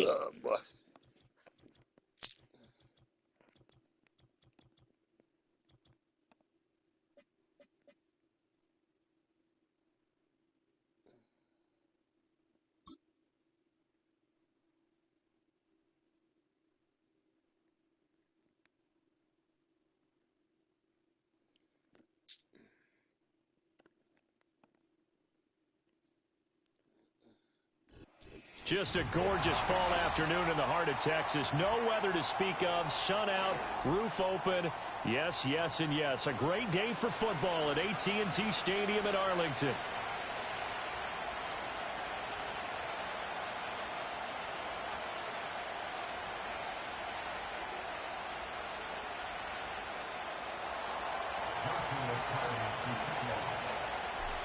Oh, boy. Just a gorgeous fall afternoon in the heart of Texas. No weather to speak of. Sun out, roof open. Yes, yes, and yes. A great day for football at AT&T Stadium in Arlington.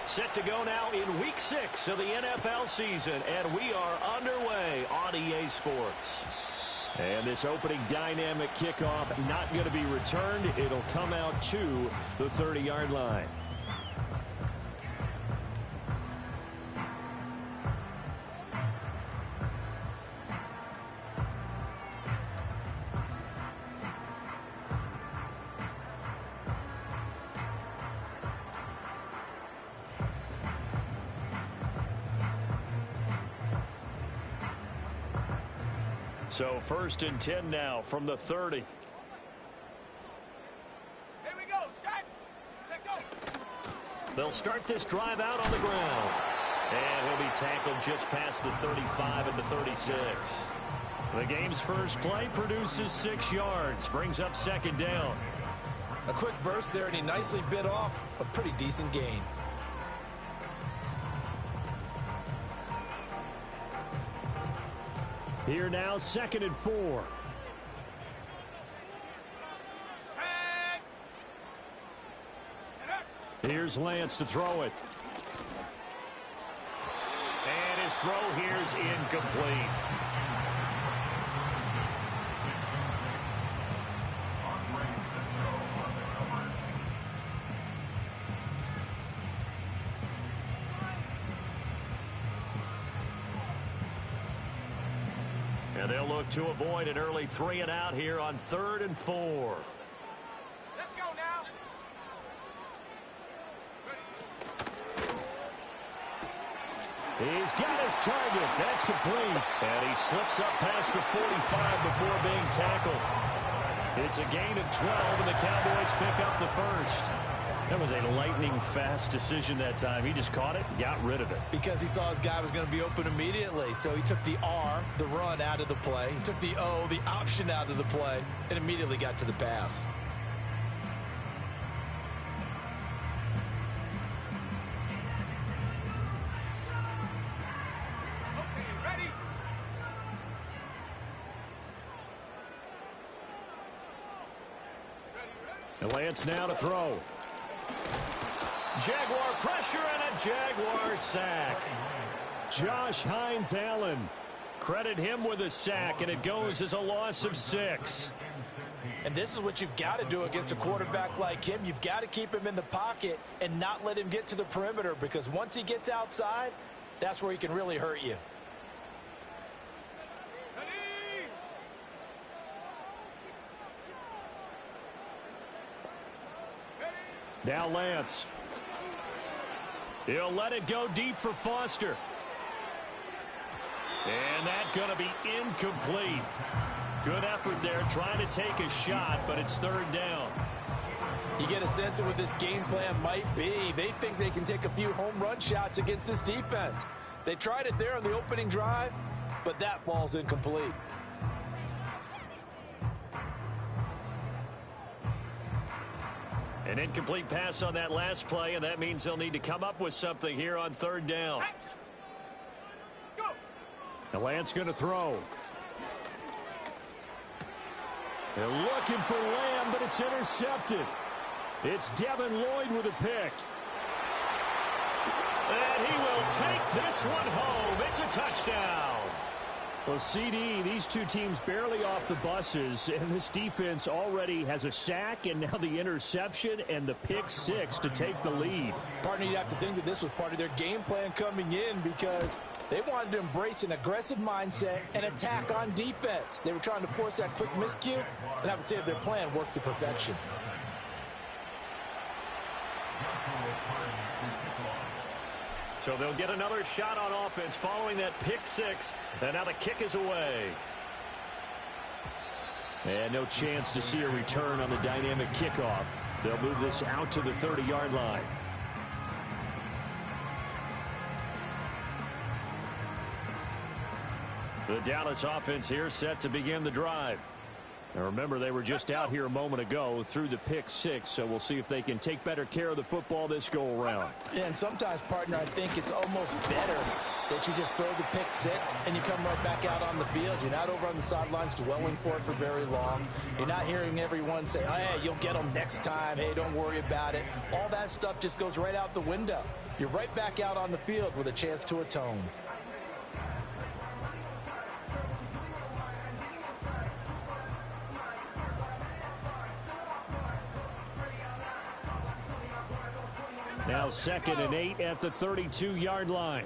Set to go now in Week 6 of the NFL season, and we are underway on EA Sports. And this opening dynamic kickoff not going to be returned. It'll come out to the 30-yard line. So 1st and 10 now from the 30. Here we go. Set, go. They'll start this drive out on the ground. And he'll be tackled just past the 35 at the 36. The game's first play produces 6 yards. Brings up 2nd down. A quick burst there, and he nicely bit off a pretty decent gain. Here now, 2nd and 4. Here's Lance to throw it. And his throw here's incomplete. And they'll look to avoid an early 3 and out here on 3rd and 4. Let's go now. He's got his target. That's complete. And he slips up past the 45 before being tackled. It's a gain of 12, and the Cowboys pick up the first. That was a lightning-fast decision that time. He just caught it and got rid of it. Because he saw his guy was going to be open immediately. So he took the R, the run, out of the play. He took the O, the option, out of the play, and immediately got to the pass. Okay, ready? And Lance now to throw. Jaguar pressure and a Jaguar sack. Josh Hines-Allen. Credit him with a sack, and it goes as a loss of 6. And this is what you've got to do against a quarterback like him. You've got to keep him in the pocket and not let him get to the perimeter, because once he gets outside, that's where he can really hurt you. Now Lance. He'll let it go deep for Foster. And that's going to be incomplete. Good effort there trying to take a shot, but it's 3rd down. You get a sense of what this game plan might be. They think they can take a few home run shots against this defense. They tried it there on the opening drive, but that falls incomplete. An incomplete pass on that last play, and that means they'll need to come up with something here on 3rd down. And Lance going to throw. They're looking for Lamb, but it's intercepted. It's Devin Lloyd with a pick. And he will take this one home. It's a touchdown. Well, CD, these two teams barely off the buses, and this defense already has a sack and now the interception and the pick 6 to take the lead. Partner, you'd have to think that this was part of their game plan coming in, because they wanted to embrace an aggressive mindset and attack on defense. They were trying to force that quick miscue, and I would say their plan worked to perfection. So they'll get another shot on offense following that pick 6, and now the kick is away. And no chance to see a return on the dynamic kickoff. They'll move this out to the 30-yard line. The Dallas offense here set to begin the drive. Now remember, they were just out here a moment ago through the pick 6, so we'll see if they can take better care of the football this go around. Yeah, and sometimes, partner, I think it's almost better that you just throw the pick 6 and you come right back out on the field. You're not over on the sidelines dwelling for it for very long. You're not hearing everyone say, oh, hey, you'll get them next time. Hey, don't worry about it. All that stuff just goes right out the window. You're right back out on the field with a chance to atone. Now 2nd and 8 at the 32-yard line.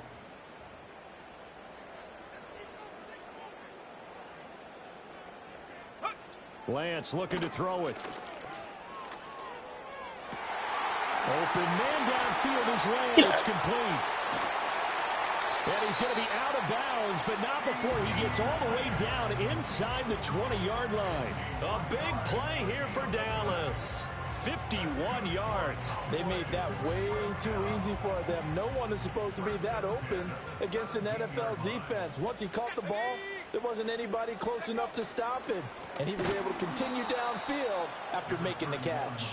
Lance looking to throw it. Open man downfield is Lamb. It's complete. And he's going to be out of bounds, but not before he gets all the way down inside the 20-yard line. A big play here for Dallas. 51 yards. They made that way too easy for them. No one is supposed to be that open against an NFL defense. Once he caught the ball, there wasn't anybody close enough to stop him. And he was able to continue downfield after making the catch.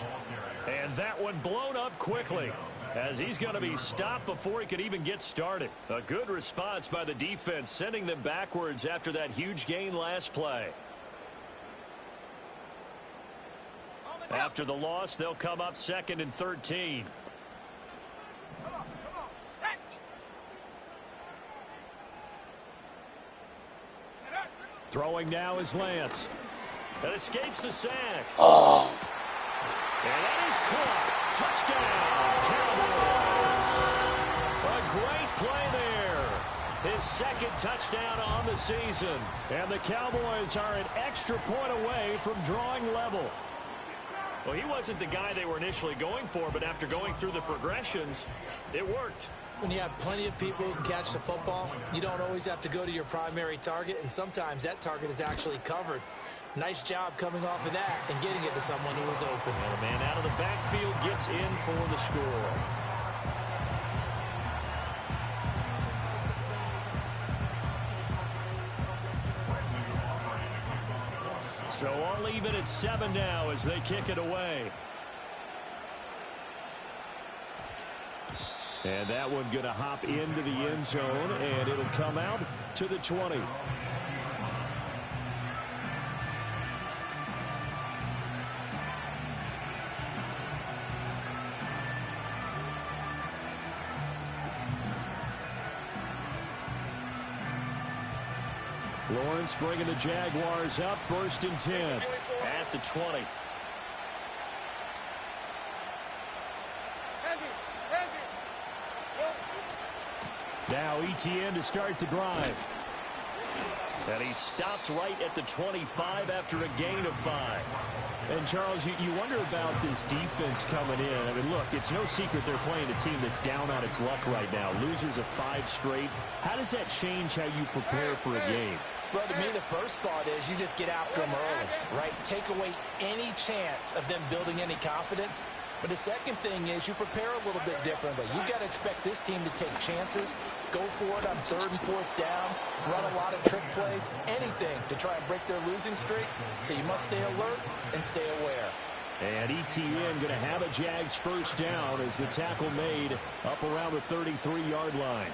And that one blown up quickly, as he's going to be stopped before he could even get started. A good response by the defense, sending them backwards after that huge gain last play. After the loss, they'll come up 2nd and 13. Throwing now is Lance. That escapes the sack. Oh. And that is caught. Touchdown, Cowboys. A great play there. His 2nd touchdown on the season. And the Cowboys are an extra point away from drawing level. Well, he wasn't the guy they were initially going for, but after going through the progressions, it worked. When you have plenty of people who can catch the football, you don't always have to go to your primary target, and sometimes that target is actually covered. Nice job coming off of that and getting it to someone who was open. And a man out of the backfield gets in for the score. So I'll leave it at 7 now as they kick it away. And that one going to hop into the end zone, and it'll come out to the 20. Lawrence bringing the Jaguars up, 1st and 10 at the 20. Now ETN to start the drive. And he stopped right at the 25 after a gain of 5. And, Charles, you wonder about this defense coming in. I mean, look, it's no secret they're playing a team that's down on its luck right now. Losers of 5 straight. How does that change how you prepare for a game? Well, to me, the first thought is you just get after them early, right? Take away any chance of them building any confidence. But the second thing is you prepare a little bit differently. You've got to expect this team to take chances, go for it on 3rd and 4th downs, run a lot of trick plays, anything to try and break their losing streak. So you must stay alert and stay aware. And ETN going to have a Jags 1st down as the tackle made up around the 33-yard line.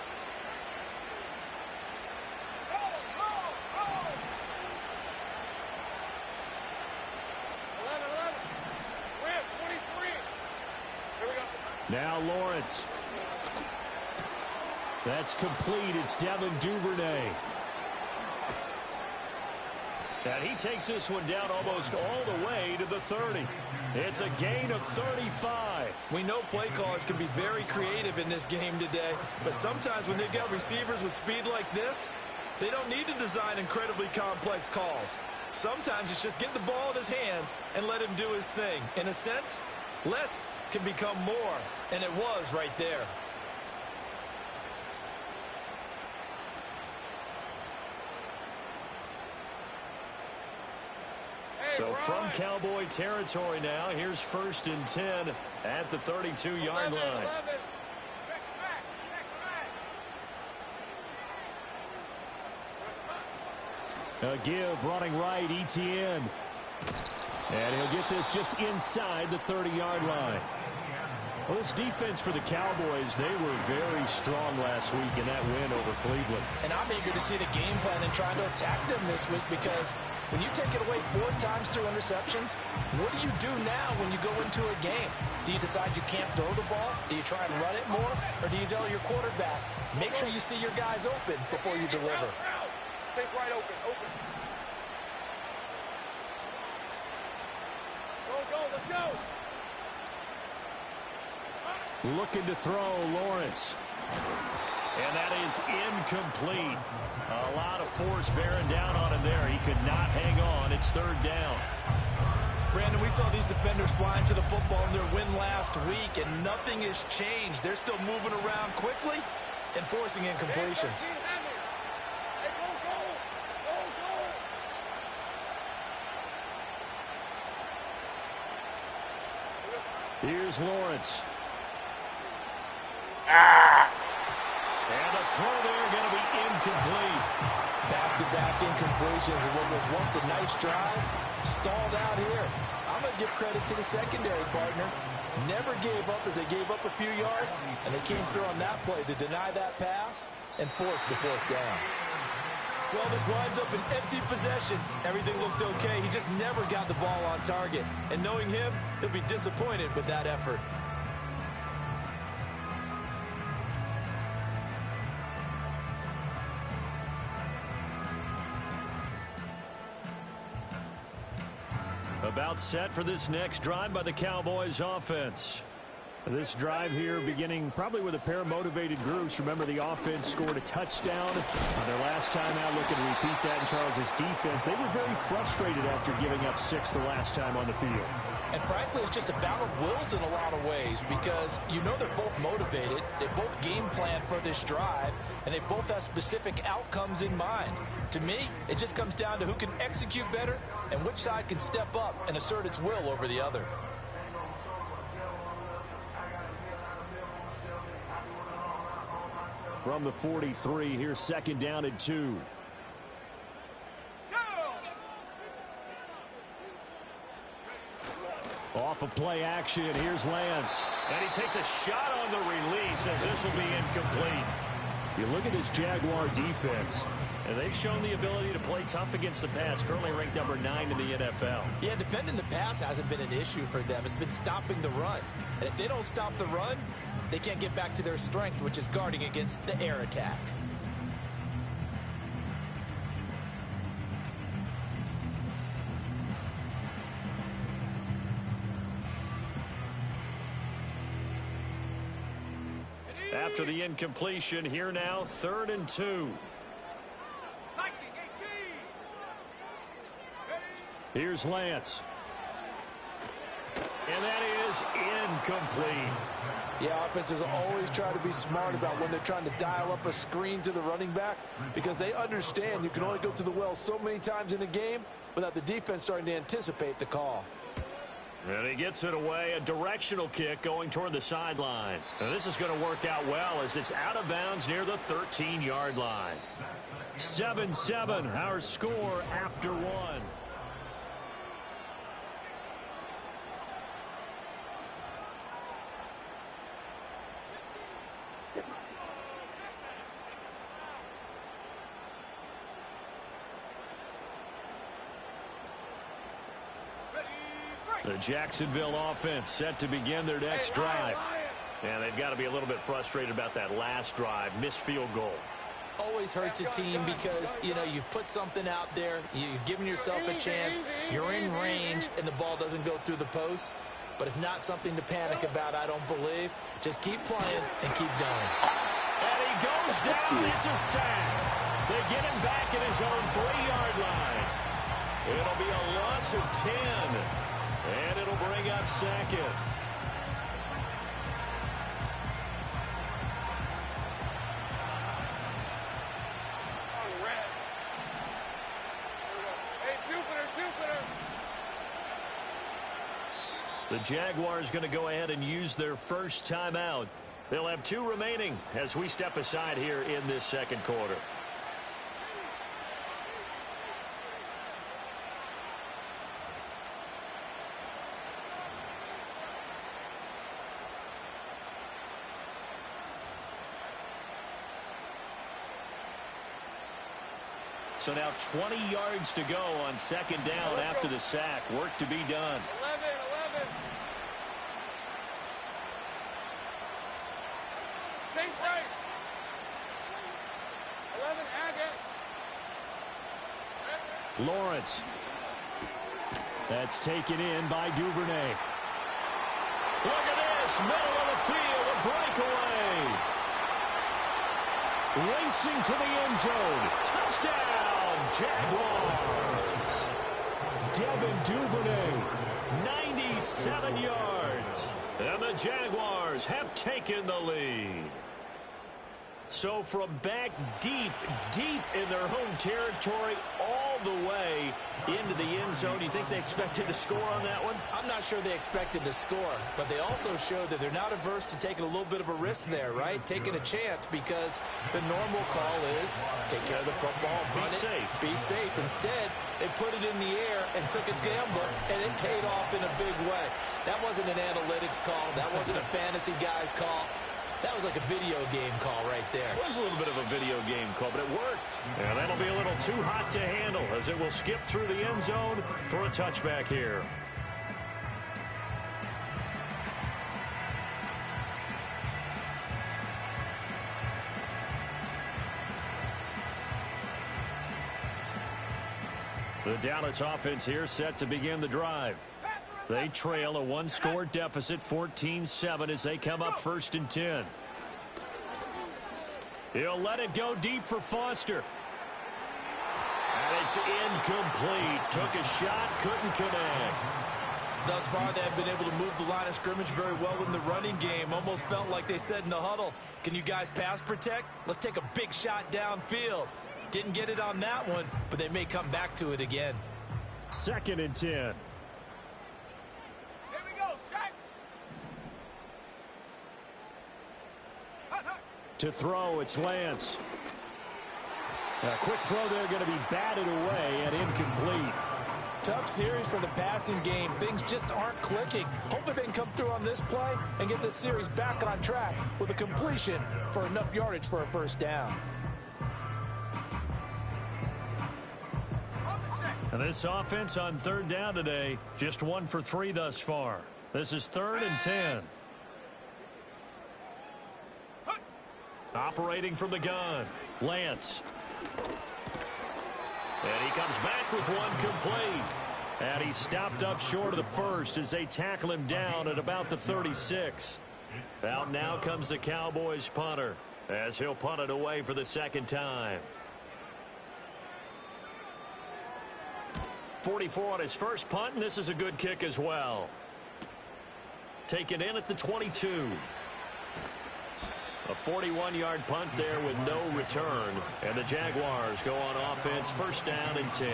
Now Lawrence. That's complete. It's Devin Duvernay. And he takes this one down almost all the way to the 30. It's a gain of 35. We know play callers can be very creative in this game today, but sometimes when they've got receivers with speed like this, they don't need to design incredibly complex calls. Sometimes it's just get the ball in his hands and let him do his thing. In a sense, less can become more, and it was right there. So from Cowboy territory now, here's 1st and 10 at the 32-yard line. A give running right, ETN. And he'll get this just inside the 30-yard line. Well, this defense for the Cowboys, they were very strong last week in that win over Cleveland. And I'm eager to see the game plan and trying to attack them this week, because when you take it away 4 times through interceptions, what do you do now when you go into a game? Do you decide you can't throw the ball? Do you try and run it more? Or do you tell your quarterback, make sure you see your guys open before you deliver? Take right open, open. Go, let's go. Looking to throw, Lawrence. And that is incomplete. A lot of force bearing down on him there. He could not hang on. It's 3rd down. Brandon, we saw these defenders flying to the football in their win last week, and nothing has changed. They're still moving around quickly and forcing incompletions. Here's Lawrence. And the throw there going to be incomplete. Back-to-back incompletions of what was once a nice drive. Stalled out here. I'm going to give credit to the secondary partner. Never gave up as they gave up a few yards, and they came through on that play to deny that pass and force the 4th down. Well, this winds up an empty possession. Everything looked okay. He just never got the ball on target. And knowing him, he'll be disappointed with that effort. About set for this next drive by the Cowboys offense. This drive here beginning probably with a pair of motivated groups. Remember, the offense scored a touchdown on their last time out. Looking to repeat that in Charles's defense. They were very frustrated after giving up 6 the last time on the field. And frankly, it's just a battle of wills in a lot of ways, because you know they're both motivated. They both game plan for this drive, and they both have specific outcomes in mind. To me, it just comes down to who can execute better and which side can step up and assert its will over the other. From the 43, here's 2nd down and 2. Off of play action, here's Lance. And he takes a shot on the release as this will be incomplete. You look at this Jaguar defense, and they've shown the ability to play tough against the pass, currently ranked number 9 in the NFL. Yeah, defending the pass hasn't been an issue for them. It's been stopping the run. And if they don't stop the run, they can't get back to their strength, which is guarding against the air attack. After the incompletion, here now, 3rd and 2. Here's Lance. And that is incomplete. Yeah, offenses always try to be smart about when they're trying to dial up a screen to the running back because they understand you can only go to the well so many times in a game without the defense starting to anticipate the call. And he gets it away, a directional kick going toward the sideline. And this is going to work out well as it's out of bounds near the 13-yard line. 7-7, our score after 1. The Jacksonville offense set to begin their next drive. And they've got to be a little bit frustrated about that last drive, missed field goal. Always hurts a team because, you know, you've put something out there, you've given yourself a chance, you're in range, and the ball doesn't go through the posts. But it's not something to panic about, I don't believe. Just keep playing and keep going. And he goes down. It's a sack. They get him back at his own 3-yard line. It'll be a loss of 10. And it'll bring up 2nd. The Jaguars going to go ahead and use their first timeout. They'll have 2 remaining as we step aside here in this second quarter. So now 20 yards to go on 2nd down after the sack. Work to be done. 11. Same price. 11, Agate. Lawrence. That's taken in by Duvernay. Look at this. Middle of the field. A breakaway. Racing to the end zone. Touchdown, Jaguars. Devin Duvernay, 97 yards. And the Jaguars have taken the lead. So from back deep in their home territory, all the way into the end zone, you think they expected to score on that one? I'm not sure they expected to score, but they also showed that they're not averse to taking a little bit of a risk there, right? Taking a chance because the normal call is take care of the football, run it, be safe. Instead, they put it in the air and took a gamble, and it paid off in a big way. That wasn't an analytics call. That wasn't a fantasy guy's call. That was like a video game call right there. It was a little bit of a video game call, but it worked. And that'll be a little too hot to handle as it will skip through the end zone for a touchback here. The Dallas offense here set to begin the drive. They trail a 1-score deficit, 14-7, as they come up 1st and 10. He'll let it go deep for Foster. And it's incomplete. Took a shot, couldn't connect. Thus far, they have been able to move the line of scrimmage very well in the running game. Almost felt like they said in the huddle, can you guys pass protect? Let's take a big shot downfield. Didn't get it on that one, but they may come back to it again. 2nd and 10. To throw, it's Lance. A quick throw there going to be batted away and incomplete. Tough series for the passing game. Things just aren't clicking. Hopefully they can come through on this play and get this series back on track with a completion for enough yardage for a 1st down. And this offense on 3rd down today, just 1 for 3 thus far. This is 3rd and 10. Operating from the gun, Lance. And he comes back with one complete. And he's stopped up short of the 1st as they tackle him down at about the 36. Out now comes the Cowboys punter as he'll punt it away for the second time. 44 on his first punt, and this is a good kick as well. Taken in at the 22. A 41-yard punt there with no return, and the Jaguars go on offense, first down and 10.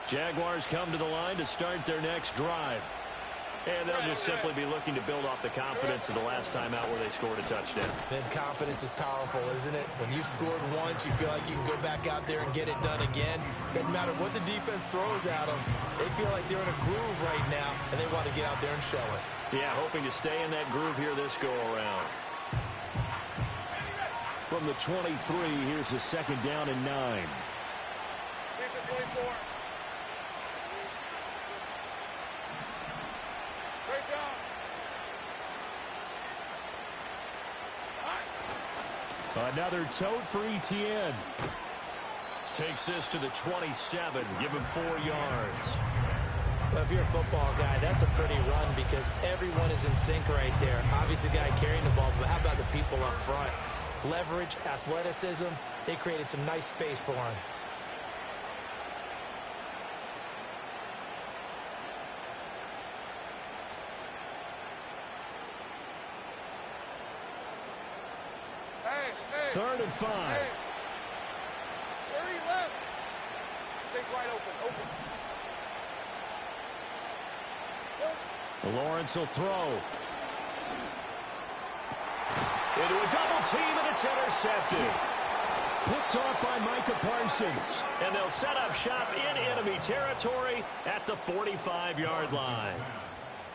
Jaguars come to the line to start their next drive. And they'll just simply be looking to build off the confidence of the last time out where they scored a touchdown. Then confidence is powerful, isn't it? When you've scored once, you feel like you can go back out there and get it done again. Doesn't matter what the defense throws at them. They feel like they're in a groove right now, and they want to get out there and show it. Yeah, hoping to stay in that groove here this go-around. From the 23, here's a second down and 9. Here's a 24. Another tote for ETN. Takes this to the 27. Give him 4 yards. Well, if you're a football guy, that's a pretty run because everyone is in sync right there. Obviously, the guy carrying the ball, but how about the people up front? Leverage, athleticism, they created some nice space for him. Third and 5. Hey. 30 left. Take right open. Lawrence will throw. Into a double team, and it's intercepted. Picked off by Micah Parsons. And they'll set up shop in enemy territory at the 45-yard line.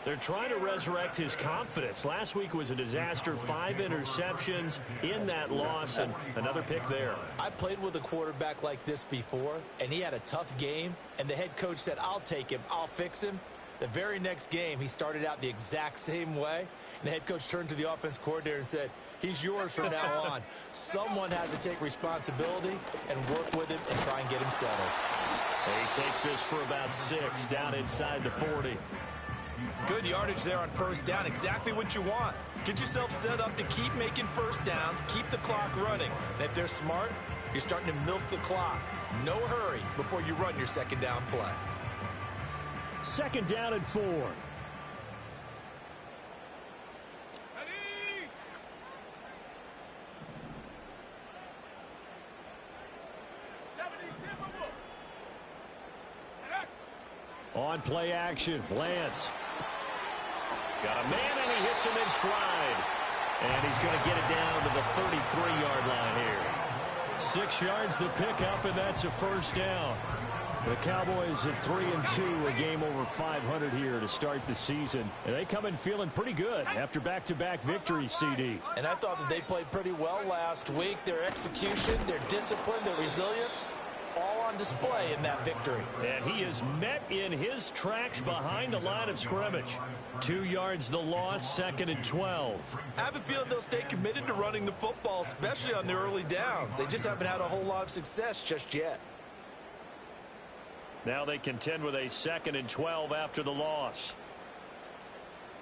They're trying to resurrect his confidence. Last week was a disaster. 5 interceptions in that loss, and another pick there. I played with a quarterback like this before, and he had a tough game, and the head coach said, I'll take him, I'll fix him. The very next game, he started out the exact same way, and the head coach turned to the offense coordinator and said, he's yours from now on. Someone has to take responsibility and work with him and try and get him settled. He takes this for about 6 down inside the 40. Good yardage there on first down. Exactly what you want. Get yourself set up to keep making first downs, keep the clock running. And if they're smart, you're starting to milk the clock. No hurry before you run your second down play. Second down and 4. On play action, Lance. Got a man, and he hits him in stride. And he's going to get it down to the 33-yard line here. 6 yards the pickup, and that's a first down. The Cowboys at 3-2, a game over 500 here to start the season. And they come in feeling pretty good after back-to-back victories, CD. And I thought that they played pretty well last week. Their execution, their discipline, their resilience, all on display in that victory. And he is met in his tracks behind the line of scrimmage. 2 yards the loss, 2nd and 12. I have a feeling they'll stay committed to running the football, especially on the early downs. They just haven't had a whole lot of success just yet. Now they contend with a 2nd and 12 after the loss.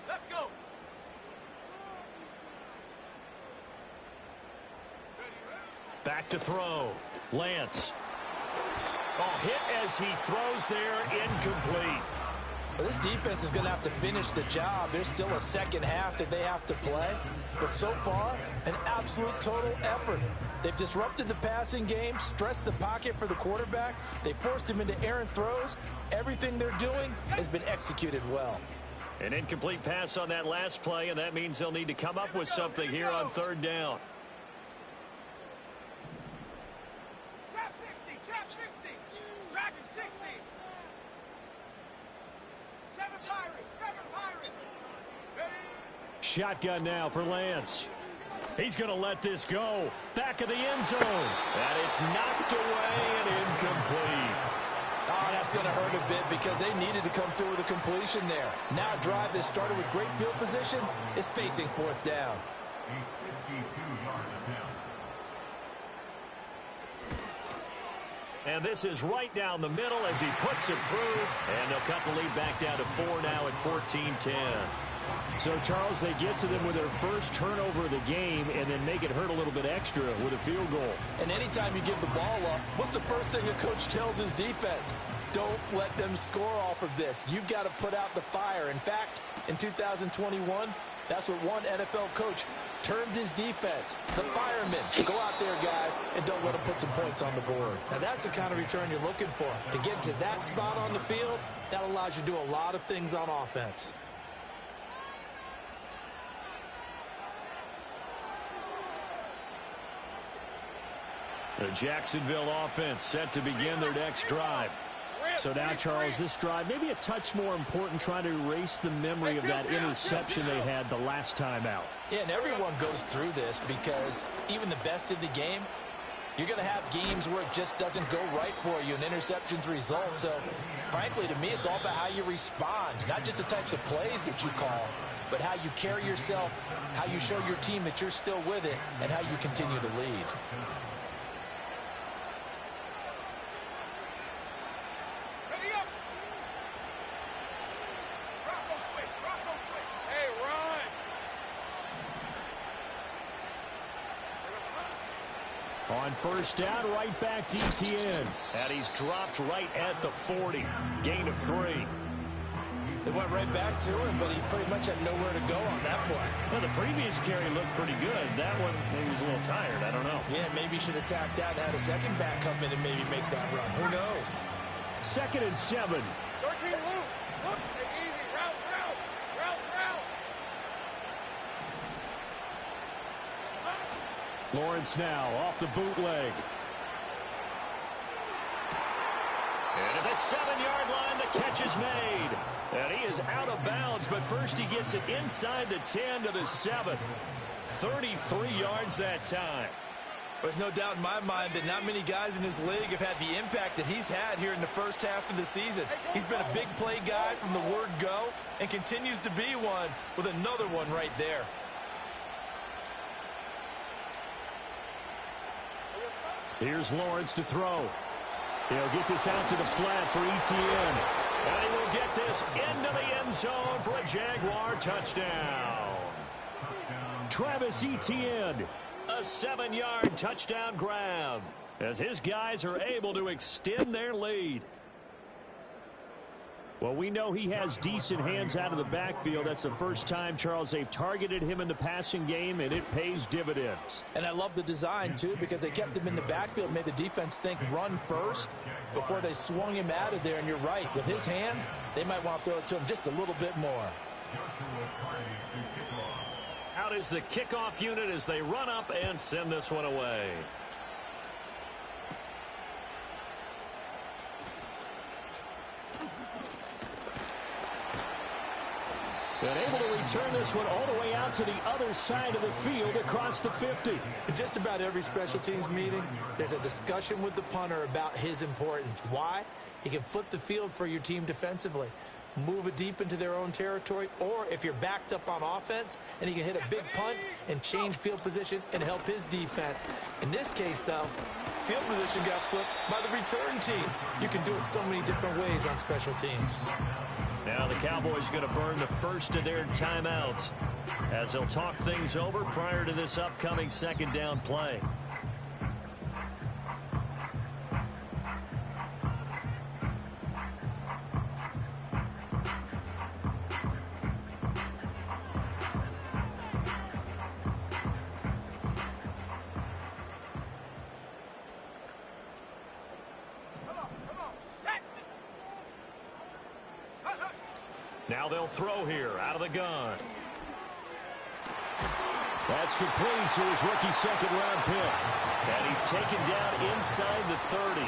Let's go. Back to throw. Lance. Oh, hit as he throws there, incomplete. Well, this defense is going to have to finish the job. There's still a second half that they have to play. But so far, an absolute total effort. They've disrupted the passing game, stressed the pocket for the quarterback. They forced him into errant throws. Everything they're doing has been executed well. An incomplete pass on that last play, and that means they'll need to come up with something here on 3rd down. Trap 60. Dragon 60. 7 Pirates. Shotgun now for Lance. He's going to let this go. Back of the end zone. And it's knocked away and incomplete. Oh, that's going to hurt a bit because they needed to come through with a completion there. Now a drive that started with great field position is facing fourth down. And this is right down the middle as he puts it through. And they'll cut the lead back down to 4 now at 14-10. So, Charles, they get to them with their first turnover of the game and then make it hurt a little bit extra with a field goal. And anytime you give the ball up, what's the first thing a coach tells his defense? Don't let them score off of this. You've got to put out the fire. In fact, in 2021, that's what one NFL coach termed his defense. The firemen. Go out there, guys, and don't let them put some points on the board. Now, that's the kind of return you're looking for. To get to that spot on the field, that allows you to do a lot of things on offense. The Jacksonville offense set to begin their next drive. So now, Charles, this drive maybe a touch more important, trying to erase the memory of that interception they had the last time out. Yeah, and everyone goes through this because even the best in the game, you're going to have games where it just doesn't go right for you and interceptions result. So, frankly, to me, it's all about how you respond, not just the types of plays that you call, but how you carry yourself, how you show your team that you're still with it, and how you continue to lead. On first down, right back to ETN. And he's dropped right at the 40. Gain of 3. They went right back to him, but he pretty much had nowhere to go on that play. Well, the previous carry looked pretty good. That one, maybe he was a little tired. I don't know. Yeah, maybe he should have tapped out and had a second back come in and maybe make that run. Who knows? 2nd and 7. 13 loop. Look, take easy. Route. Lawrence now off the bootleg. And at the 7-yard line, the catch is made. And he is out of bounds, but first he gets it inside the 10 to the 7. 33 yards that time. There's no doubt in my mind that not many guys in this league have had the impact that he's had here in the first half of the season. He's been a big play guy from the word go and continues to be one with another one right there. Here's Lawrence to throw. He'll get this out to the flat for ETN. And he will get this into the end zone for a Jaguar touchdown. Travis Etienne, a 7-yard touchdown grab as his guys are able to extend their lead. Well, we know he has decent hands out of the backfield. That's the first time, Charles, they've targeted him in the passing game, and it pays dividends. And I love the design, too, because they kept him in the backfield, made the defense think run first before they swung him out of there. And you're right, with his hands, they might want to throw it to him just a little bit more. Out is the kickoff unit as they run up and send this one away. And able to return this one all the way out to the other side of the field across the 50. In just about every special teams meeting, there's a discussion with the punter about his importance. Why? He can flip the field for your team defensively, move it deep into their own territory, or if you're backed up on offense, and he can hit a big punt and change field position and help his defense. In this case, though, field position got flipped by the return team. You can do it so many different ways on special teams. Now the Cowboys going to burn the first of their timeouts as they'll talk things over prior to this upcoming second down play. Now they'll throw here out of the gun. That's complete to his rookie second-round pick. And he's taken down inside the 30.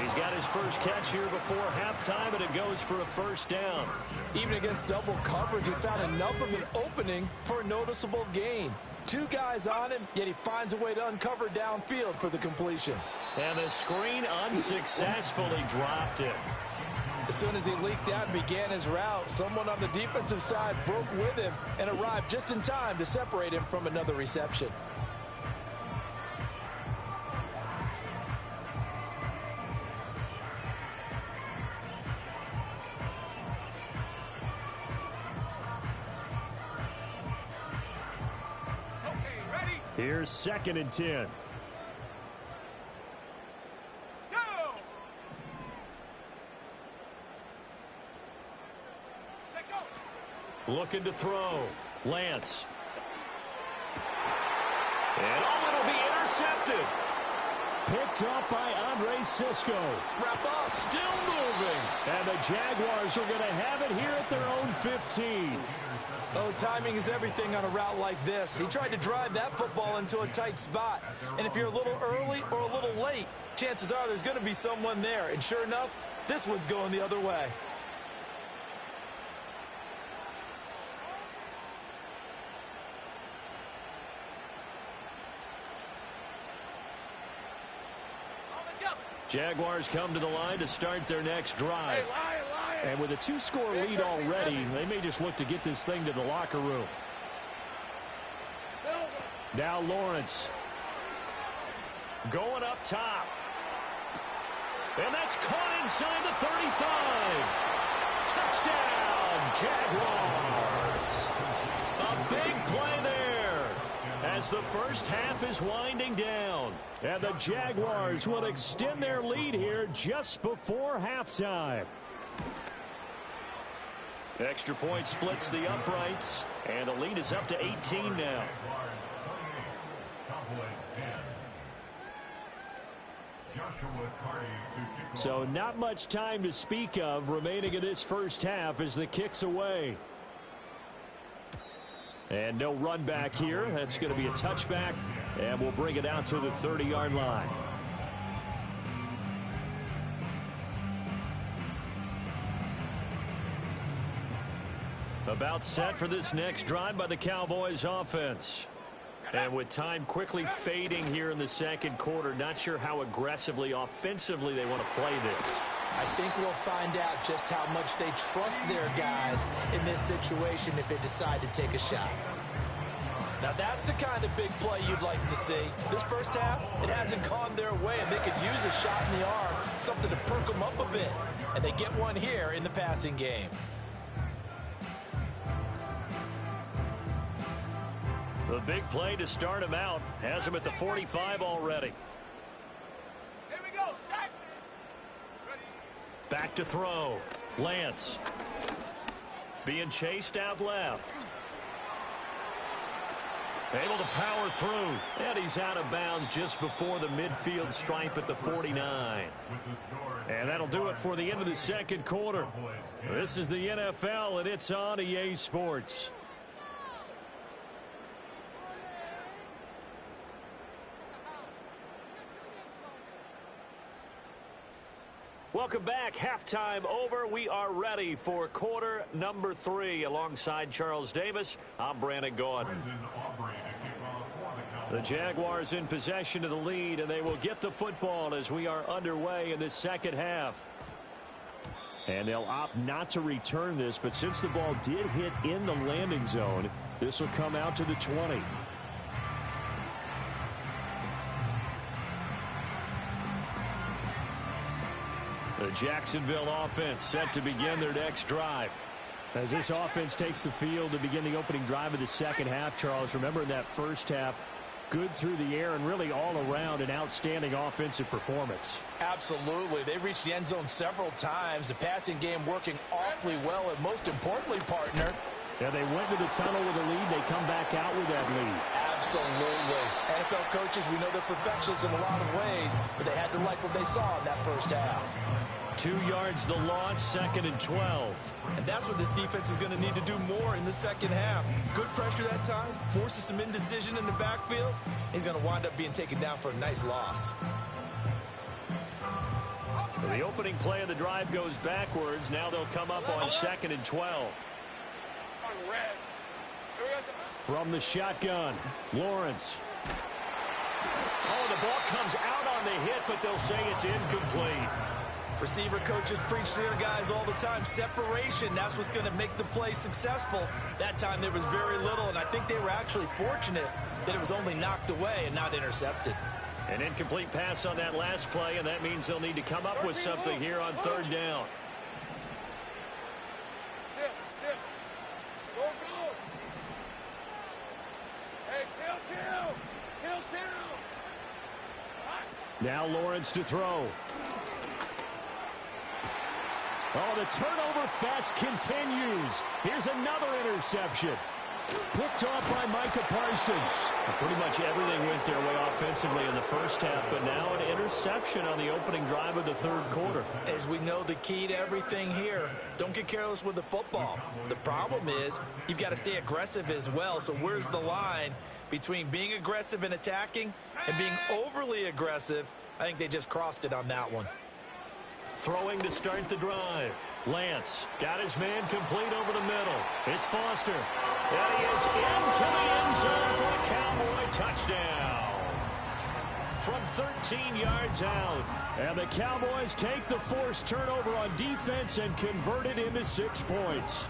He's got his first catch here before halftime, and it goes for a first down. Even against double coverage, he found enough of an opening for a noticeable gain. Two guys on him, yet he finds a way to uncover downfield for the completion. And the screen unsuccessfully dropped it. As soon as he leaked out and began his route, someone on the defensive side broke with him and arrived just in time to separate him from another reception. Here's 2nd and 10. Looking to throw. Lance. And it'll be intercepted. Picked up by Andre Sisco. Wrap up. Still moving. And the Jaguars are going to have it here at their own 15. Oh, timing is everything on a route like this. He tried to drive that football into a tight spot. And if you're a little early or a little late, chances are there's going to be someone there. And sure enough, this one's going the other way. Jaguars come to the line to start their next drive. And with a 2-score lead already, they may just look to get this thing to the locker room. Now Lawrence. Going up top. And that's caught inside the 35. Touchdown, Jaguars. A big play there as the first half is winding down. And the Jaguars will extend their lead here just before halftime. Extra point splits the uprights, and the lead is up to 18 now. So not much time to speak of remaining in this first half as the kick's away. And no run back here. That's going to be a touchback, and we'll bring it out to the 30-yard line. About set for this next drive by the Cowboys offense. And with time quickly fading here in the second quarter, not sure how aggressively, offensively they want to play this. I think we'll find out just how much they trust their guys in this situation if they decide to take a shot. Now that's the kind of big play you'd like to see. This first half, it hasn't gone their way, and they could use a shot in the arm, something to perk them up a bit. And they get one here in the passing game. The big play to start him out has him at the 45 already. Here we go. Sack. Back to throw. Lance. Being chased out left. Able to power through. And he's out of bounds just before the midfield stripe at the 49. And that'll do it for the end of the second quarter. This is the NFL, and it's on EA Sports. Welcome back. Halftime over. We are ready for quarter number 3. Alongside Charles Davis, I'm Brandon Gordon. The Jaguars in possession of the lead, and they will get the football as we are underway in this second half. And they'll opt not to return this, but since the ball did hit in the landing zone, this will come out to the 20. The Jacksonville offense set to begin their next drive. As this offense takes the field to begin the opening drive of the second half, Charles, remember in that first half, good through the air and really all around an outstanding offensive performance. Absolutely. They reached the end zone several times. The passing game working awfully well, and most importantly, partner, yeah, they went to the tunnel with a lead. They come back out with that lead. Absolutely. NFL coaches, we know they're perfectionists in a lot of ways, but they had to like what they saw in that first half. 2 yards the loss, 2nd and 12. And that's what this defense is going to need to do more in the second half. Good pressure that time, forces some indecision in the backfield. He's going to wind up being taken down for a nice loss. So the opening play of the drive goes backwards. Now they'll come up on 2nd and 12. On red. Here we go. From the shotgun, Lawrence. Oh, the ball comes out on the hit, but they'll say it's incomplete. Receiver coaches preach to their guys all the time. Separation, that's what's going to make the play successful. That time there was very little, and I think they were actually fortunate that it was only knocked away and not intercepted. An incomplete pass on that last play, and that means they'll need to come up with something here on third down. Now Lawrence to throw. Oh, the turnover fest continues. Here's another interception. Picked off by Micah Parsons. Pretty much everything went their way offensively in the first half, but now an interception on the opening drive of the third quarter. As we know, the key to everything here, don't get careless with the football. The problem is you've got to stay aggressive as well. So where's the line between being aggressive and attacking and being overly aggressive? I think they just crossed it on that one. Throwing to start the drive. Lance got his man complete over the middle. It's Foster. And he is into the end zone for a Cowboy touchdown. From 13 yards out. And the Cowboys take the forced turnover on defense and convert it into 6 points.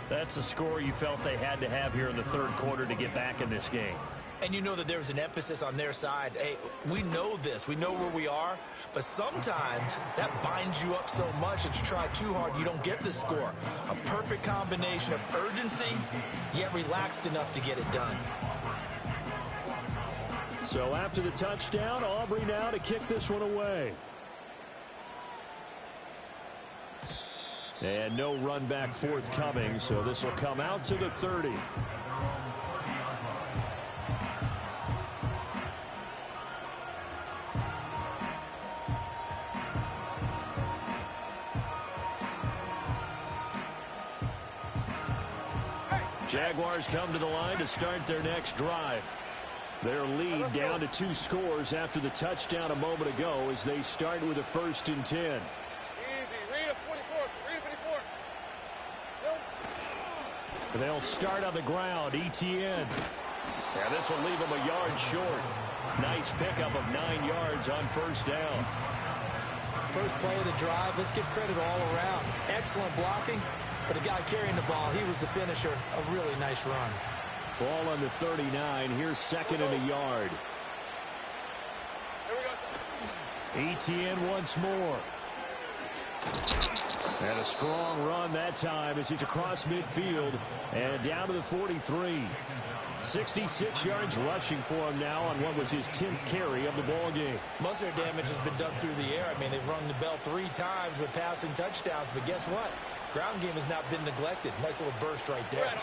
That's a score you felt they had to have here in the third quarter to get back in this game. And you know that there's an emphasis on their side. Hey, we know this. We know where we are. But sometimes that binds you up so much that you try too hard, you don't get the score. A perfect combination of urgency, yet relaxed enough to get it done. So after the touchdown, Aubrey now to kick this one away. And no run back forthcoming, so this will come out to the 30. Jaguars come to the line to start their next drive. Their lead down to 2 scores after the touchdown a moment ago as they start with a 1st and 10. Easy. Read a 44. Read a 54. They'll start on the ground. ETN. Yeah, this will leave them a yard short. Nice pickup of 9 yards on 1st down. First play of the drive, let's give credit all around. Excellent blocking, but the guy carrying the ball, he was the finisher. A really nice run. Ball on the 39. Here's 2nd and a yard. ETN once more. And a strong run that time as he's across midfield and down to the 43. 66 yards rushing for him now on what was his 10th carry of the ball game. Most of their damage has been done through the air. I mean, they've rung the bell 3 times with passing touchdowns, but guess what? Ground game has not been neglected. Nice little burst right there.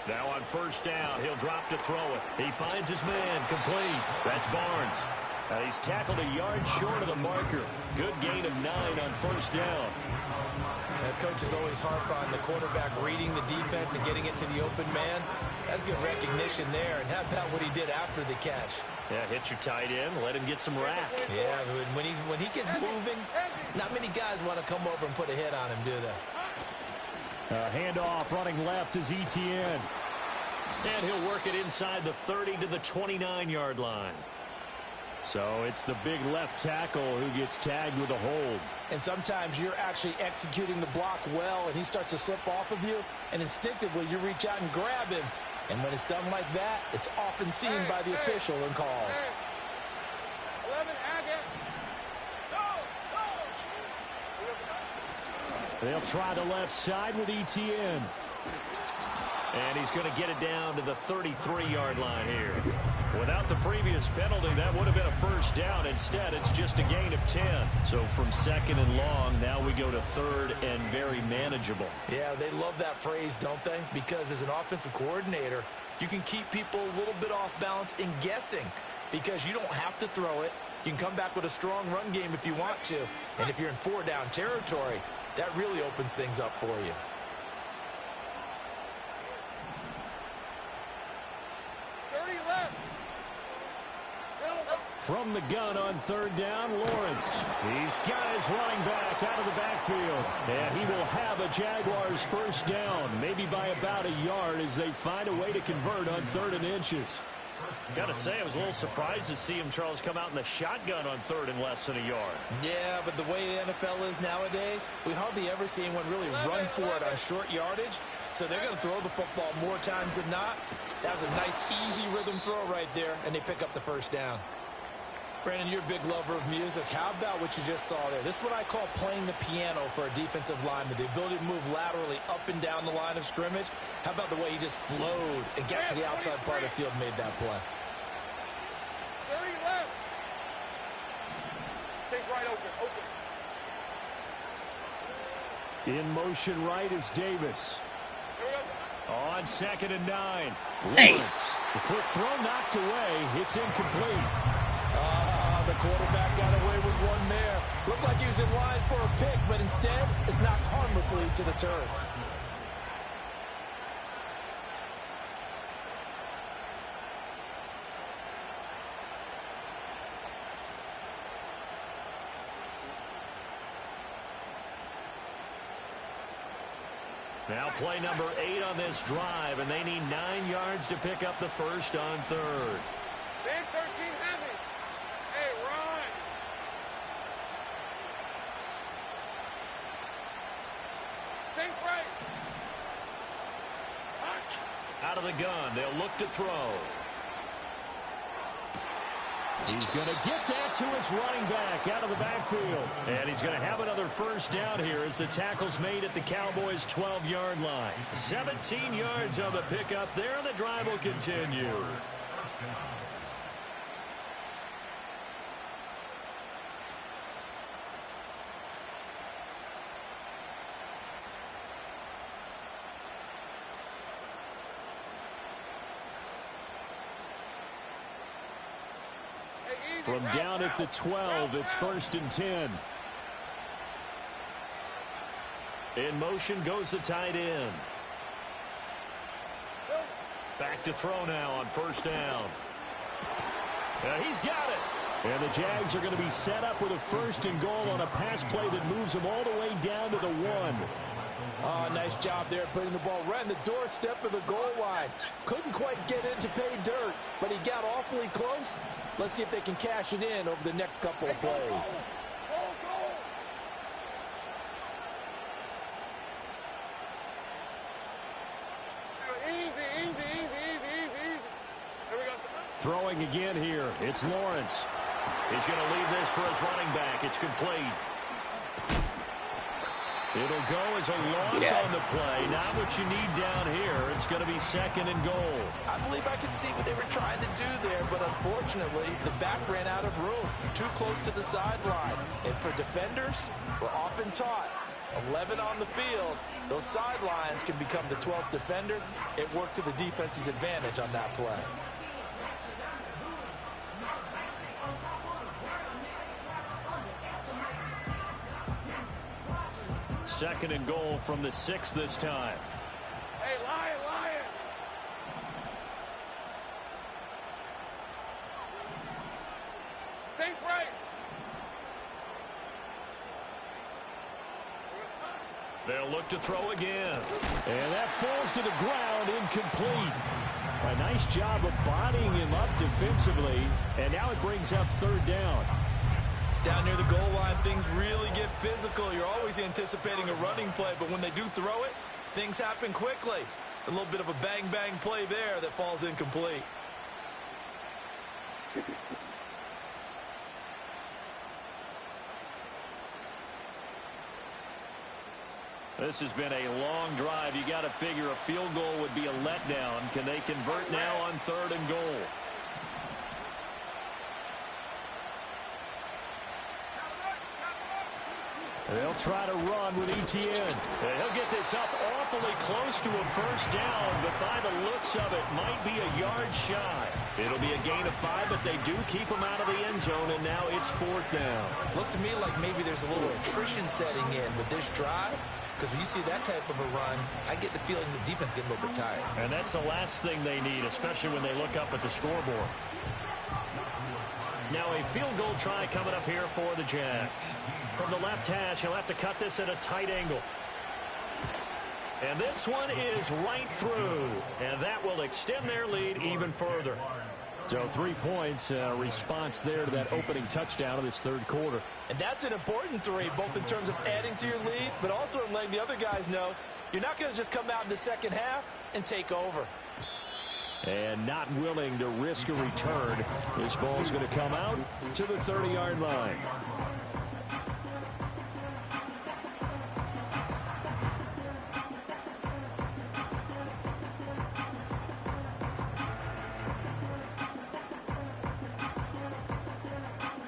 Now on 1st down, he'll drop to throw it. He finds his man complete. That's Barnes. He's tackled a yard short of the marker. Good gain of 9 on 1st down. Coaches always harp on the quarterback reading the defense and getting it to the open man. That's good recognition there. And how about what he did after the catch? Yeah, hit your tight end, let him get some rack. Yeah, when he gets moving, not many guys want to come over and put a hit on him, do they? Handoff running left is ETN. And he'll work it inside the 30 to the 29-yard line. So it's the big left tackle who gets tagged with a hold. And sometimes you're actually executing the block well, and he starts to slip off of you, and instinctively you reach out and grab him. And when it's done like that, it's often seen by the official and called. 11, go! They'll try the left side with ETN. And he's going to get it down to the 33-yard line here. Without the previous penalty, that would have been a 1st down. Instead, it's just a gain of 10. So from 2nd and long, now we go to 3rd and very manageable. Yeah, they love that phrase, don't they? Because as an offensive coordinator, you can keep people a little bit off balance in guessing because you don't have to throw it. You can come back with a strong run game if you want to. And if you're in 4-down territory, that really opens things up for you. From the gun on third down, Lawrence. He's got his running back out of the backfield. And he will have a Jaguars first down, maybe by about a yard as they find a way to convert on 3rd and inches. Got to say, I was a little surprised to see him, Charles, come out in the shotgun on 3rd and less than a yard. Yeah, but the way the NFL is nowadays, we hardly ever see anyone really run for it on short yardage. So they're going to throw the football more times than not. That was a nice, easy rhythm throw right there, and they pick up the first down. Brandon, you're a big lover of music. How about what you just saw there? This is what I call playing the piano for a defensive lineman. The ability to move laterally up and down the line of scrimmage. How about the way he just flowed and got to the outside part of the field and made that play? 30 left. Take right open. In motion right is Davis. Here we go. On 2nd and 9. Hey. Lawrence. The quick throw knocked away. It's incomplete. The quarterback got away with one there. Looked like he was in line for a pick, but instead is knocked harmlessly to the turf. Now play number 8 on this drive, and they need 9 yards to pick up the first on 3rd. Big 13 heavy. Hey, run. Sink right. Out of the gun, they'll look to throw. He's going to get that to his running back out of the backfield. And he's going to have another first down here as the tackle's made at the Cowboys' 12-yard line. 17 yards on the pickup there, and the drive will continue. From down at the 12, it's 1st and 10. In motion goes the tight end. Back to throw now on 1st down. He's got it. And the Jags are going to be set up with a 1st and goal on a pass play that moves them all the way down to the 1. Oh, nice job there putting the ball right in the doorstep of the goal line. Couldn't quite get in to pay dirt, but he got awfully close. Let's see if they can cash it in over the next couple of plays. Easy, easy, easy, easy, easy, easy. Here we go. Throwing again here. It's Lawrence. He's going to leave this for his running back. It's complete. It'll go as a loss on the play. Not what you need down here. It's going to be 2nd and goal. I believe I could see what they were trying to do there, but unfortunately, the back ran out of room. Too close to the sideline. And for defenders, we're often taught, 11 on the field, those sidelines can become the 12th defender. It worked to the defense's advantage on that play. Second and goal from the 6 this time. Hey, lion, lion. Sink right. They'll look to throw again. And that falls to the ground, incomplete. A nice job of bodying him up defensively. And now it brings up 3rd down. Down near the goal line, things really get physical. You're always anticipating a running play, but when they do throw it, things happen quickly. A little bit of a bang-bang play there that falls incomplete. This has been a long drive. You got to figure a field goal would be a letdown. Can they convert now on 3rd and goal? They'll try to run with ETN. He'll get this up awfully close to a first down, but by the looks of it, might be a yard shy. It'll be a gain of 5, but they do keep him out of the end zone, and now it's 4th down. Looks to me like maybe there's a little attrition setting in with this drive, because when you see that type of a run, I get the feeling the defense getting a little bit tired. And that's the last thing they need, especially when they look up at the scoreboard. Now a field goal try coming up here for the Jags. From the left hash, he'll have to cut this at a tight angle. And this one is right through. And that will extend their lead even further. So 3 points, response there to that opening touchdown of this third quarter. And that's an important 3, both in terms of adding to your lead, but also in letting the other guys know you're not going to just come out in the second half and take over. And not willing to risk a return. This ball is going to come out to the 30-yard line.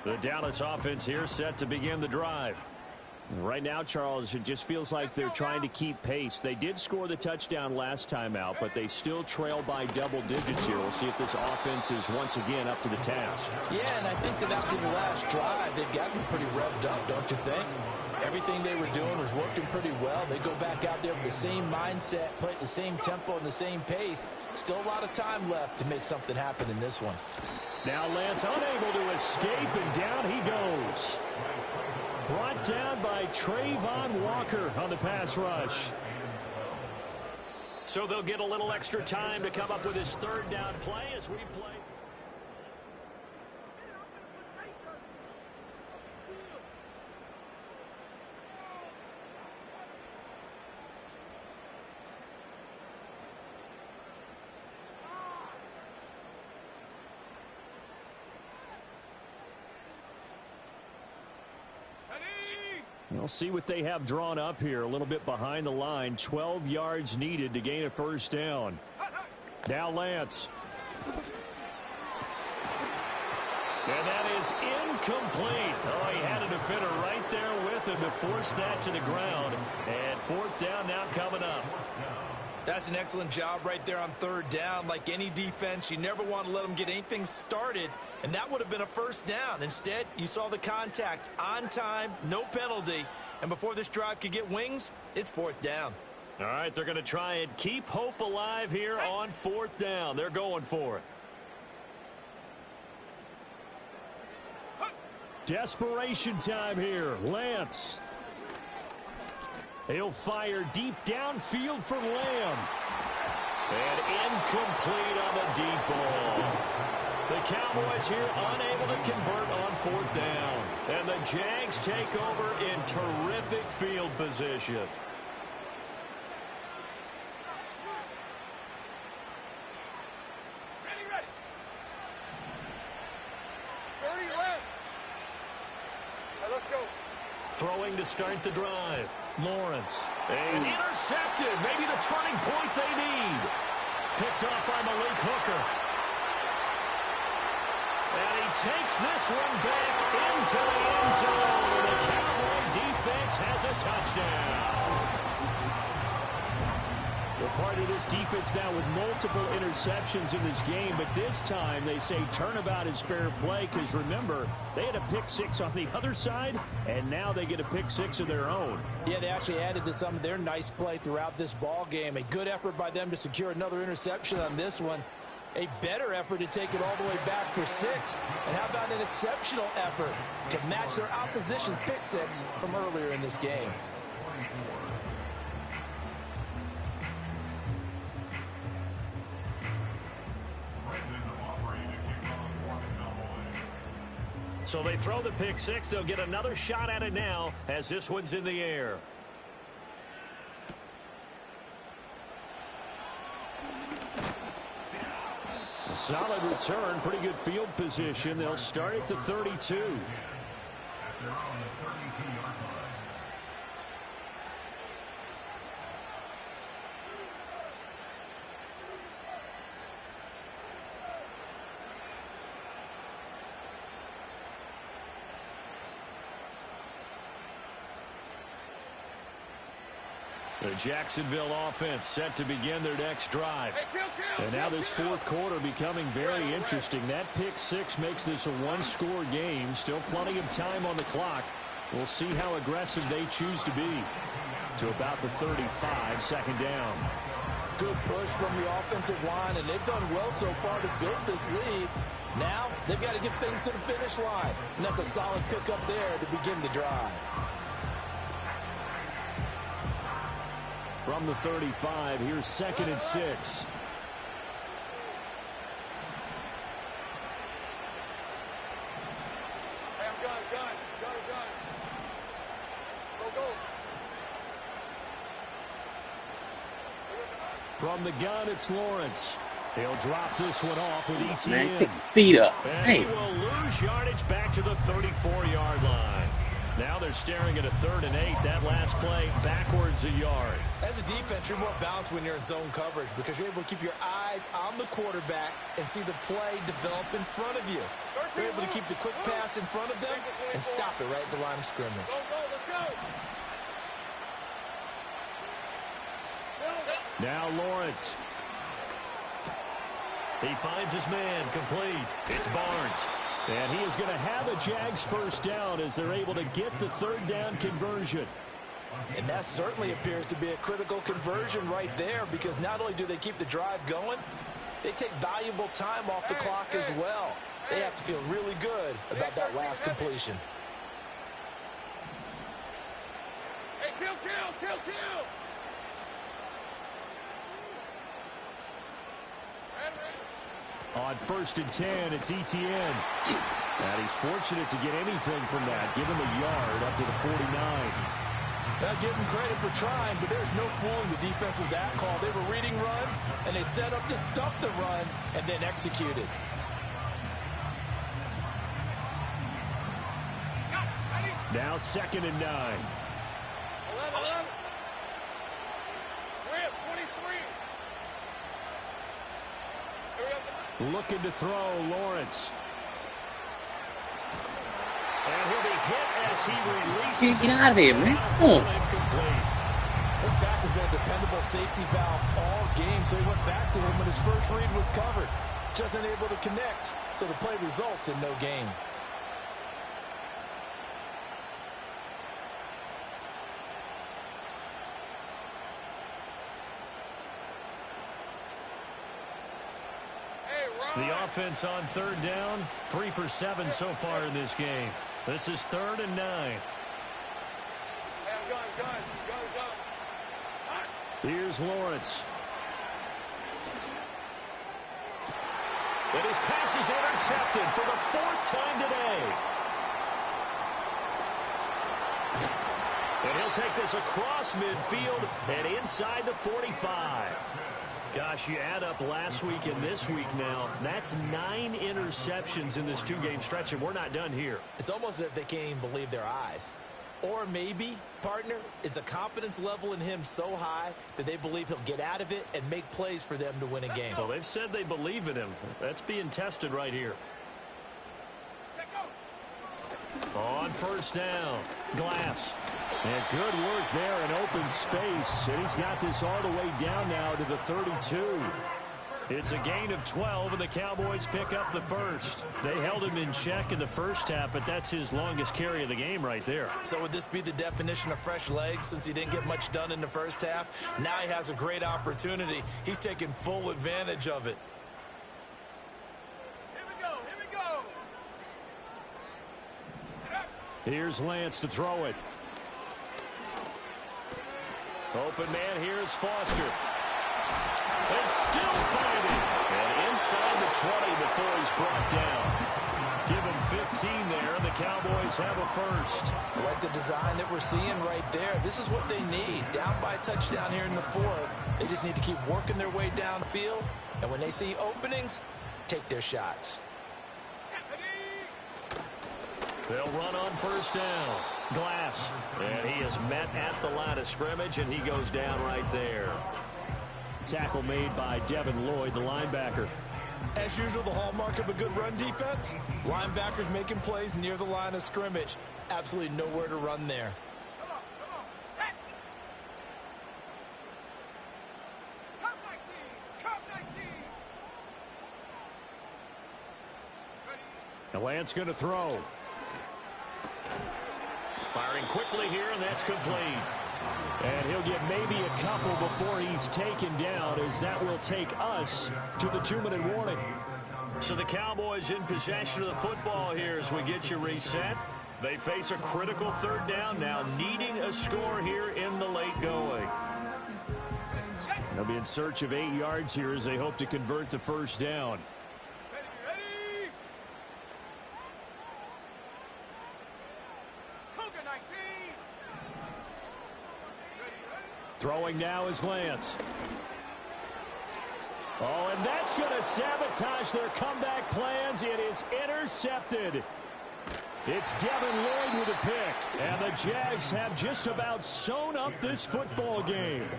The Dallas offense here set to begin the drive. Right now, Charles, it just feels like they're trying to keep pace. They did score the touchdown last time out, but they still trail by double digits here. We'll see if this offense is once again up to the task. Yeah, and I think that after the last drive, they've gotten pretty revved up, don't you think? Everything they were doing was working pretty well. They go back out there with the same mindset, play at the same tempo and the same pace. Still a lot of time left to make something happen in this one. Now Lance unable to escape, and down he goes. Brought down by Trayvon Walker on the pass rush. So they'll get a little extra time to come up with his third down play as we play. We'll see what they have drawn up here. A little bit behind the line. 12 yards needed to gain a first down. Now Lance. And that is incomplete. Oh, he had a defender right there with him to force that to the ground. And fourth down now coming up. That's an excellent job right there on third down. Like any defense, you never want to let them get anything started, and that would have been a first down. Instead, you saw the contact on time, no penalty, and before this drive could get wings, it's fourth down. All right, they're going to try and keep hope alive here on fourth down. They're going for it. Desperation time here. Lance. He'll fire deep downfield for Lamb. And incomplete on the deep ball. The Cowboys here unable to convert on fourth down. And the Jags take over in terrific field position. Ready. 30 left. All right, let's go. Throwing to start the drive. Lawrence. And intercepted. Maybe the turning point they need. Picked off by Malik Hooker. And he takes this one back into the end zone. The Cowboy defense has a touchdown. Well, part of this defense now with multiple interceptions in this game, but this time they say turnabout is fair play because, remember, they had a pick six on the other side, and now they get a pick six of their own. Yeah, they actually added to some of their nice play throughout this ball game. A good effort by them to secure another interception on this one. A better effort to take it all the way back for 6. And how about an exceptional effort to match their opposition's pick six from earlier in this game. So they throw the pick six. They'll get another shot at it now as this one's in the air. A solid return, pretty good field position. They'll start at the 32. The Jacksonville offense set to begin their next drive. And now this fourth quarter becoming very interesting. That pick six makes this a one-score game. Still plenty of time on the clock. We'll see how aggressive they choose to be. To about the 35, second down. Good push from the offensive line, and they've done well so far to build this lead. Now, they've got to get things to the finish line, and that's a solid pickup there to begin the drive. From the 35, here's 2nd and 6. Hey, I'm gun. Go. From the gun, it's Lawrence. He'll drop this one off with ETN. Man, pick your feet up. And Hey. he will lose yardage back to the 34-yard line. Now they're staring at a 3rd and 8. That last play backwards a yard. As a defense, you're more balanced when you're in zone coverage because you're able to keep your eyes on the quarterback and see the play develop in front of you. You're able to keep the quick pass in front of them and stop it right at the line of scrimmage. Let's go. Now Lawrence. He finds his man, complete. It's Barnes. And he is going to have a Jags first down as they're able to get the 3rd down conversion. And that certainly appears to be a critical conversion right there because not only do they keep the drive going, they take valuable time off the clock as well. They have to feel really good about that last completion. Hey, kill. On 1st and 10, it's ETN. And he's fortunate to get anything from that. Give him a yard up to the 49. Now give them credit for trying, but there's no fooling the defense with that call. They were reading run, and they set up to stuff the run and then executed. Now 2nd and 9. 11. We're at 23. Looking to throw, Lawrence. And he'll be hit as he releases. Get out of here, man. Incomplete. This back has been a dependable safety valve all game, so he went back to him when his first read was covered. Just unable to connect, so the play results in no gain. The offense on 3rd down, 3 for 7 so far in this game. This is 3rd and 9. Hey, gun. Here's Lawrence. And his pass is intercepted for the 4th time today. And he'll take this across midfield and inside the 45. Gosh, you add up last week and this week now, that's 9 interceptions in this 2-game stretch, and we're not done here. It's almost as if they can't even believe their eyes. Or maybe, partner, is the confidence level in him so high that they believe he'll get out of it and make plays for them to win a game. Well, they've said they believe in him. That's being tested right here. On 1st down, Glass. And good work there in open space. And he's got this all the way down now to the 32. It's a gain of 12, and the Cowboys pick up the first. They held him in check in the first half, but that's his longest carry of the game right there. So would this be the definition of fresh legs since he didn't get much done in the first half? Now he has a great opportunity. He's taking full advantage of it. Here we go. Here's Lance to throw it. Open man, here's Foster. And still fighting. And inside the 20 before he's brought down. Give him 15 there, and the Cowboys have a first. I like the design that we're seeing right there. This is what they need. Down by a touchdown here in the 4th. They just need to keep working their way downfield. And when they see openings, take their shots. They'll run on 1st down. Glass. And he is met at the line of scrimmage, and he goes down right there. Tackle made by Devin Lloyd, the linebacker. As usual, the hallmark of a good run defense, linebackers making plays near the line of scrimmage. Absolutely nowhere to run there. Come on. Set. Cup 19. Now Lance going to throw. Firing quickly here, and that's complete. And he'll get maybe a couple before he's taken down, as that will take us to the 2-minute warning. So the Cowboys in possession of the football here as we get you reset. They face a critical 3rd down now, needing a score here in the late going. They'll be in search of 8 yards here as they hope to convert the 1st down. Ready. Coca 19. Throwing now is Lance. Oh, and that's going to sabotage their comeback plans. It is intercepted. It's Devin Lloyd with a pick. And the Jags have just about sewn up this football game.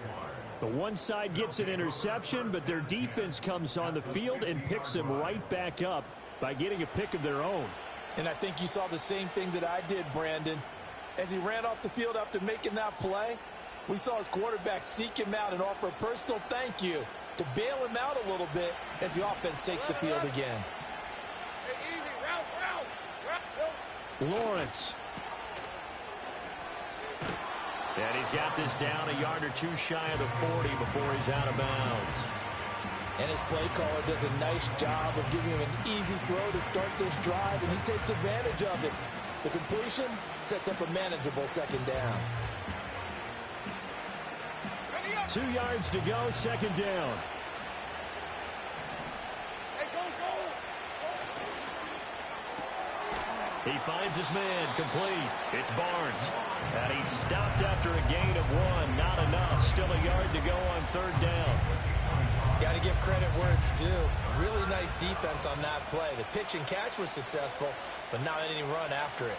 The one side gets an interception, but their defense comes on the field and picks them right back up by getting a pick of their own. And I think you saw the same thing that I did, Brandon. As he ran off the field after making that play, we saw his quarterback seek him out and offer a personal thank you to bail him out a little bit as the offense takes the field again. Hey, easy. Route. Lawrence. And he's got this down a yard or two shy of the 40 before he's out of bounds. And his play caller does a nice job of giving him an easy throw to start this drive, and he takes advantage of it. The completion sets up a manageable 2nd down. 2 yards to go, 2nd down. Hey, go. He finds his man, complete. It's Barnes. And he's stopped after a gain of 1. Not enough. Still a yard to go on 3rd down. Got to give credit where it's due. Really nice defense on that play. The pitch and catch was successful, but not any run after it.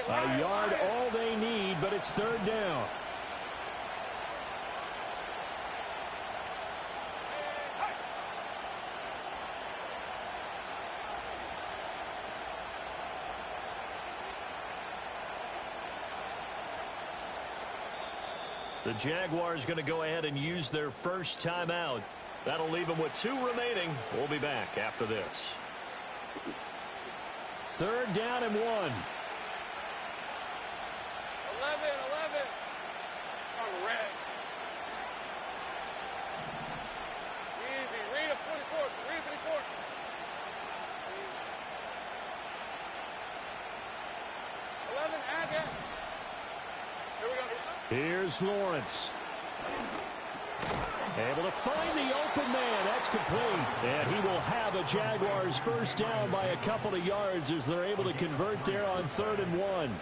A yard all they need, but it's 3rd down. The Jaguars going to go ahead and use their first timeout. That'll leave them with 2 remaining. We'll be back after this. 3rd down and 1. 11. On red. Easy. Read a 44. Read 34. Again. Here we go. Here's Lawrence. Able to find the open man. That's complete. And he will have a Jaguars 1st down by a couple of yards as they're able to convert there on 3rd and 1.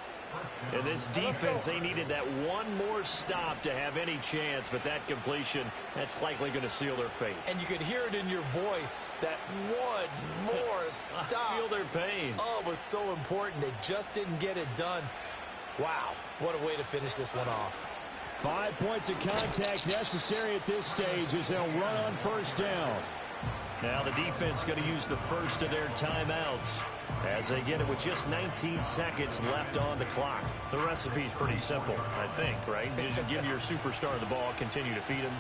In this defense, they needed that one more stop to have any chance, but that completion, that's likely going to seal their fate. And you could hear it in your voice, that one more stop. I feel their pain. Oh, it was so important. They just didn't get it done. Wow, what a way to finish this one off. 5 points of contact necessary at this stage as they'll run on 1st down. Now the defense going to use the first of their timeouts as they get it with just 19 seconds left on the clock. The recipe's pretty simple, I think, right? Just give your superstar the ball, continue to feed him.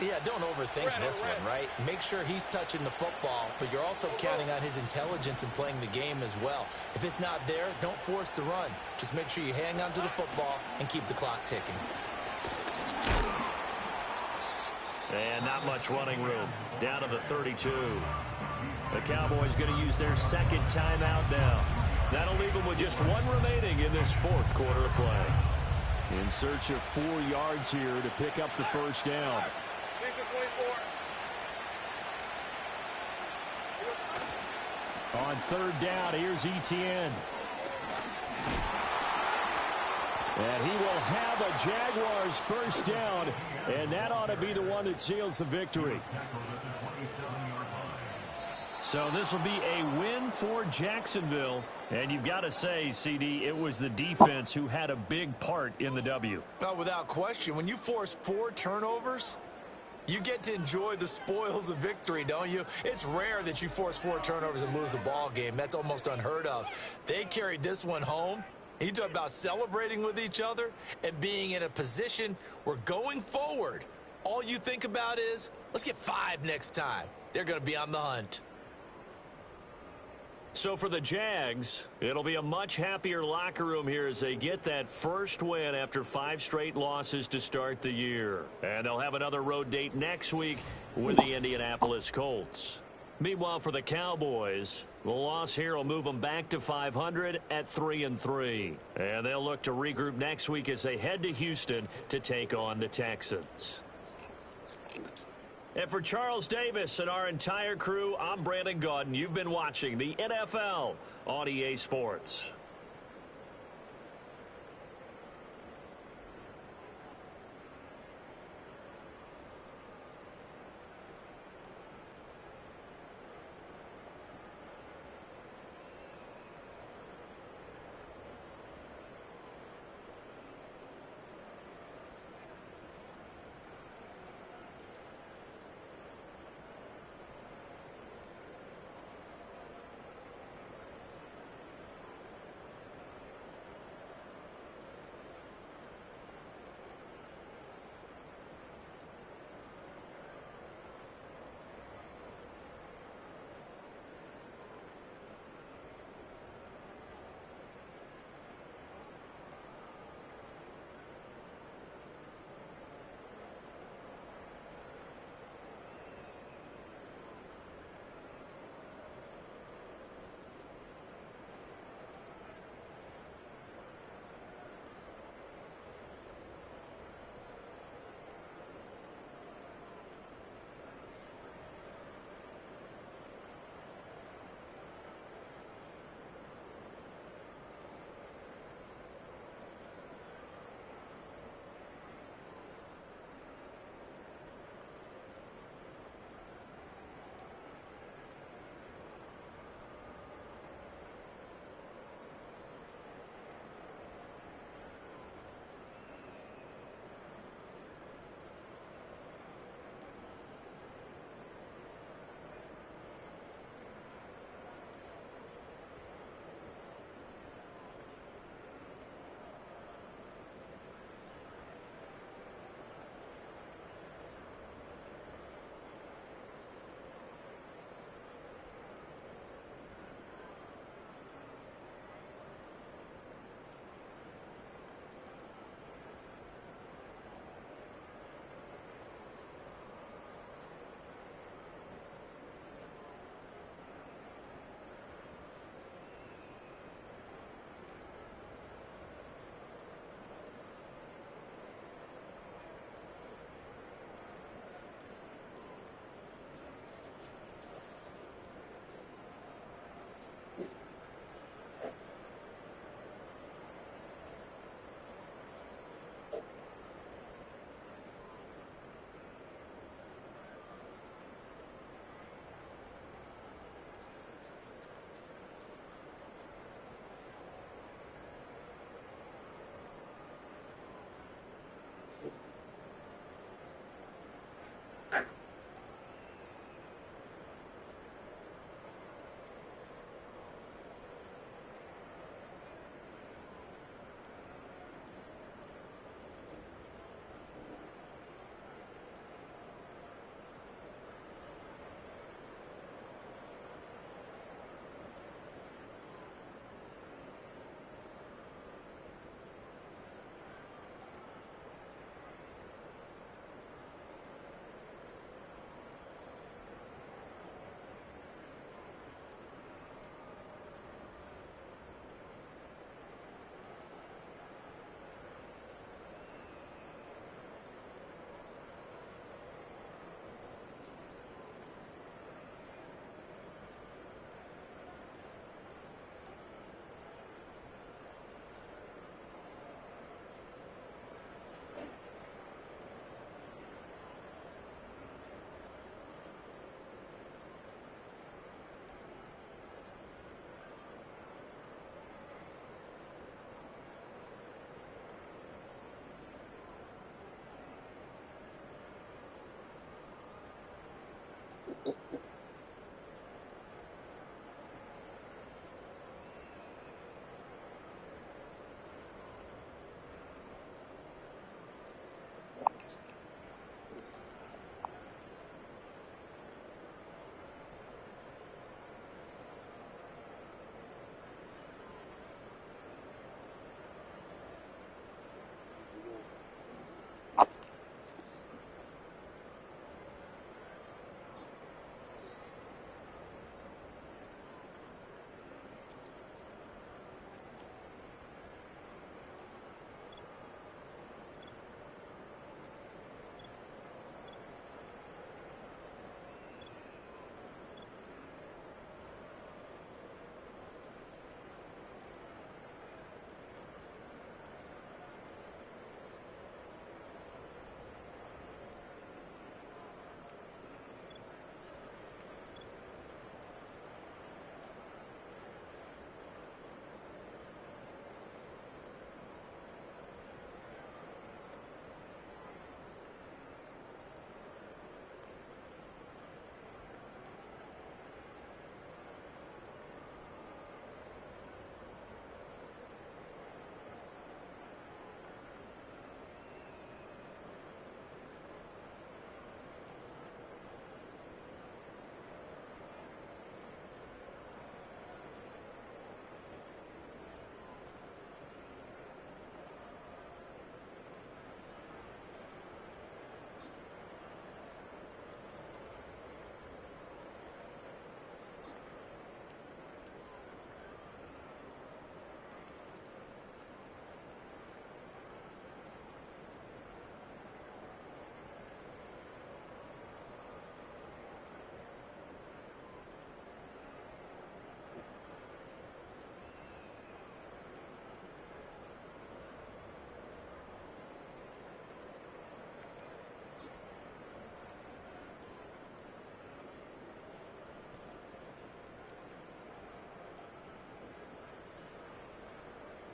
Yeah, don't overthink this one, right? Make sure he's touching the football, but you're also counting on his intelligence in playing the game as well. If it's not there, don't force the run. Just make sure you hang on to the football and keep the clock ticking. And not much running room. Down to the 32. The Cowboys going to use their second timeout now. That'll leave them with just one remaining in this 4th quarter of play. In search of 4 yards here to pick up the 1st down. On 3rd down, here's Etienne. And he will have a Jaguars 1st down, and that ought to be the one that seals the victory. So this will be a win for Jacksonville. And you've got to say, CD, it was the defense who had a big part in the W. Oh, without question. When you force 4 turnovers, you get to enjoy the spoils of victory, don't you? It's rare that you force 4 turnovers and lose a ball game. That's almost unheard of. They carried this one home. You talk about celebrating with each other and being in a position where going forward, all you think about is, let's get 5 next time. They're going to be on the hunt. So for the Jags, it'll be a much happier locker room here as they get that first win after 5 straight losses to start the year. And they'll have another road date next week with the Indianapolis Colts. Meanwhile, for the Cowboys, the loss here will move them back to 500 at 3-3. And they'll look to regroup next week as they head to Houston to take on the Texans. And for Charles Davis and our entire crew, I'm Brandon Gaudin. You've been watching the NFL on EA Sports.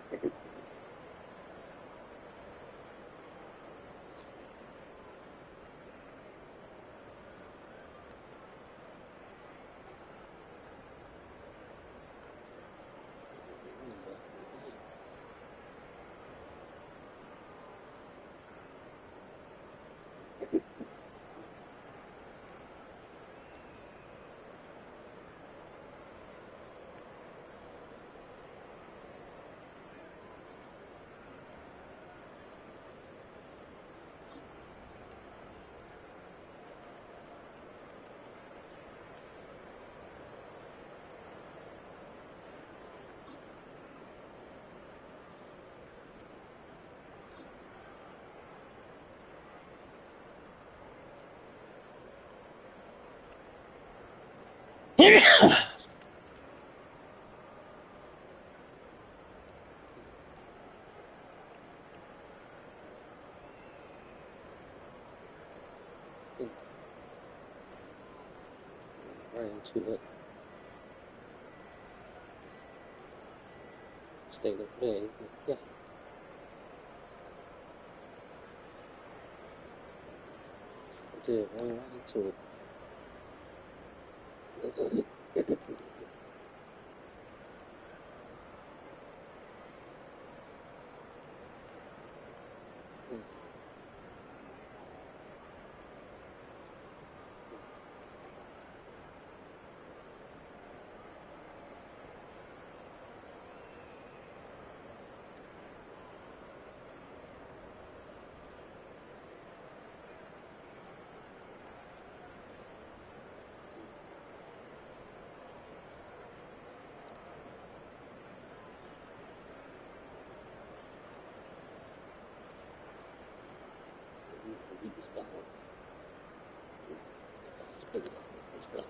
Right into it. Stay there today, but yeah. I did, run right into it. Let's go.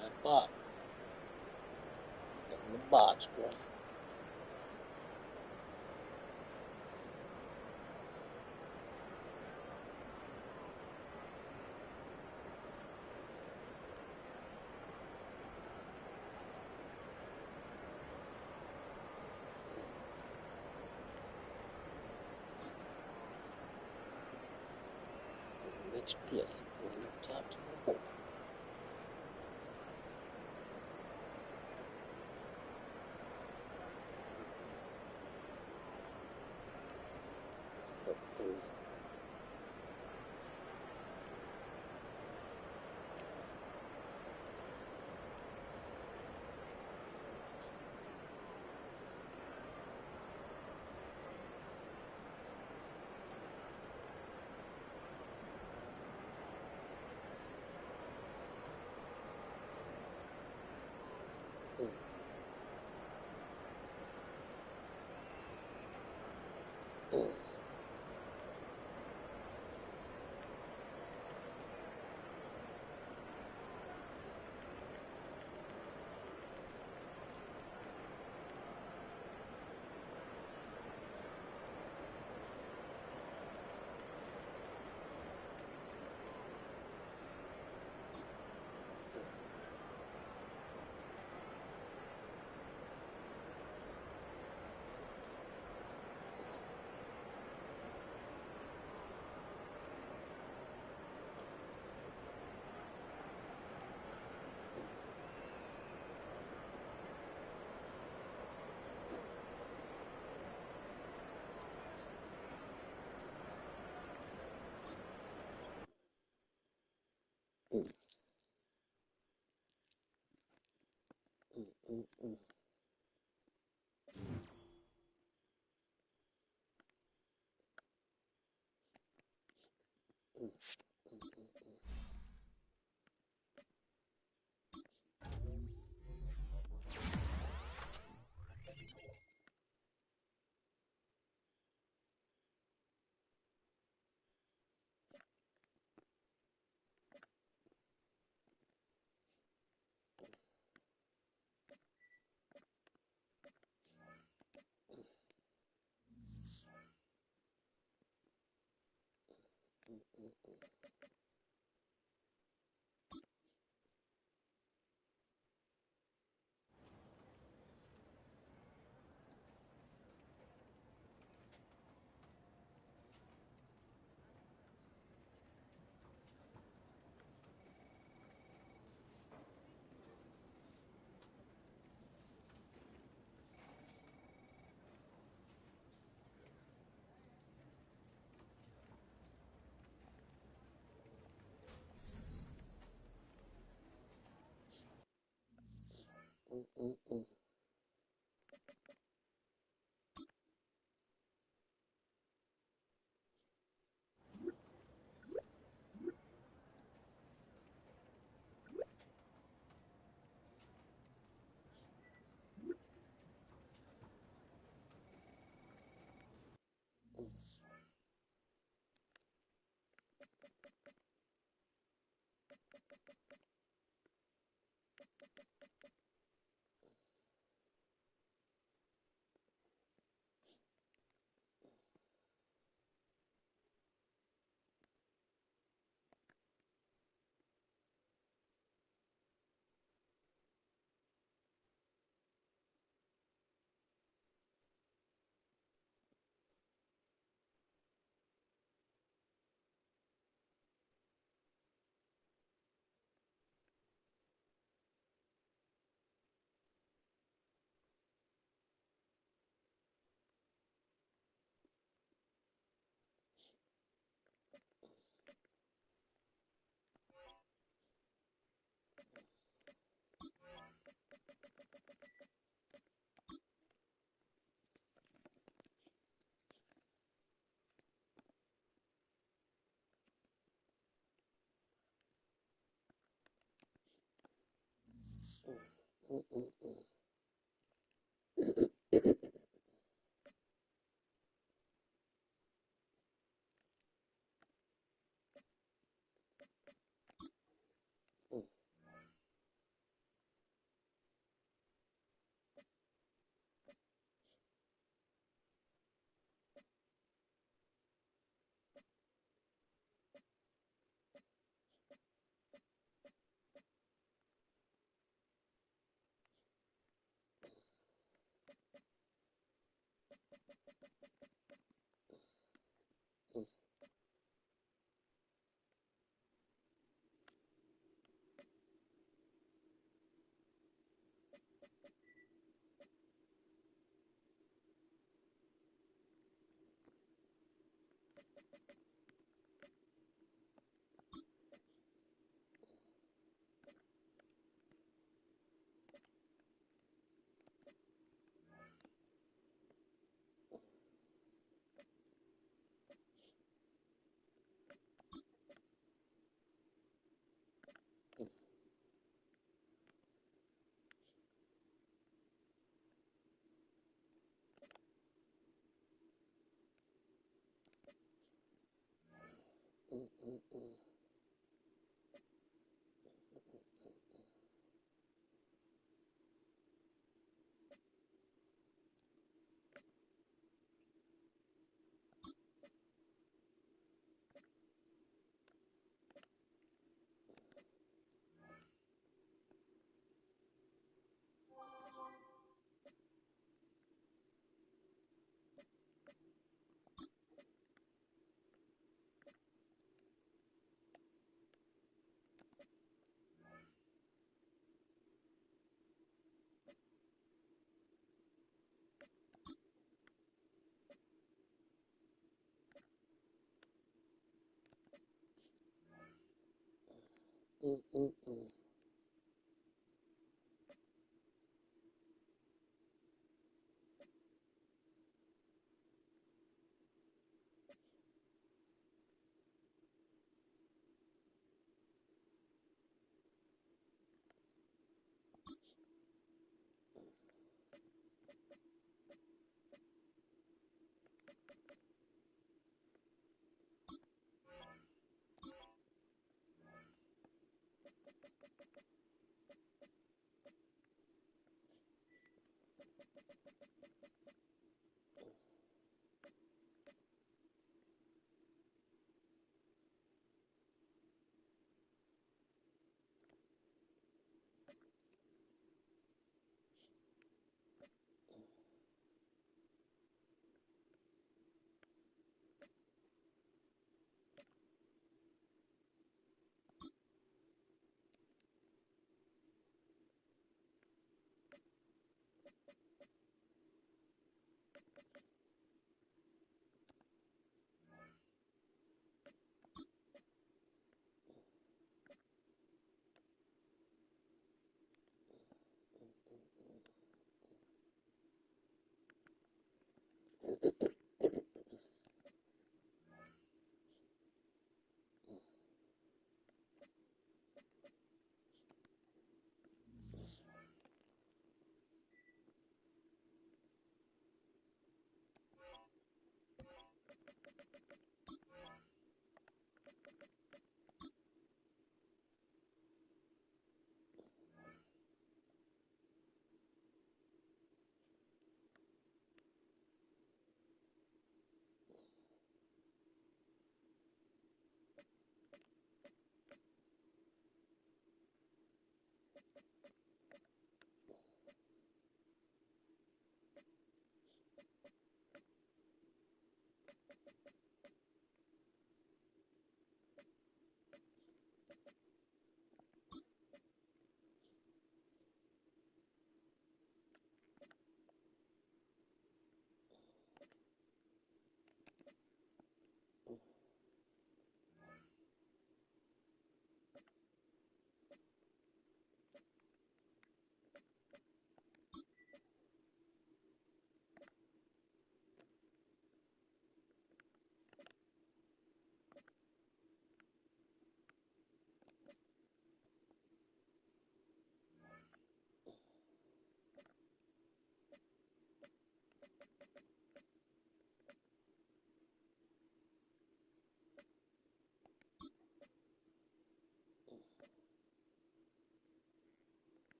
That box. Get in the box, bro. Next play, going up top to the hole. Up 3.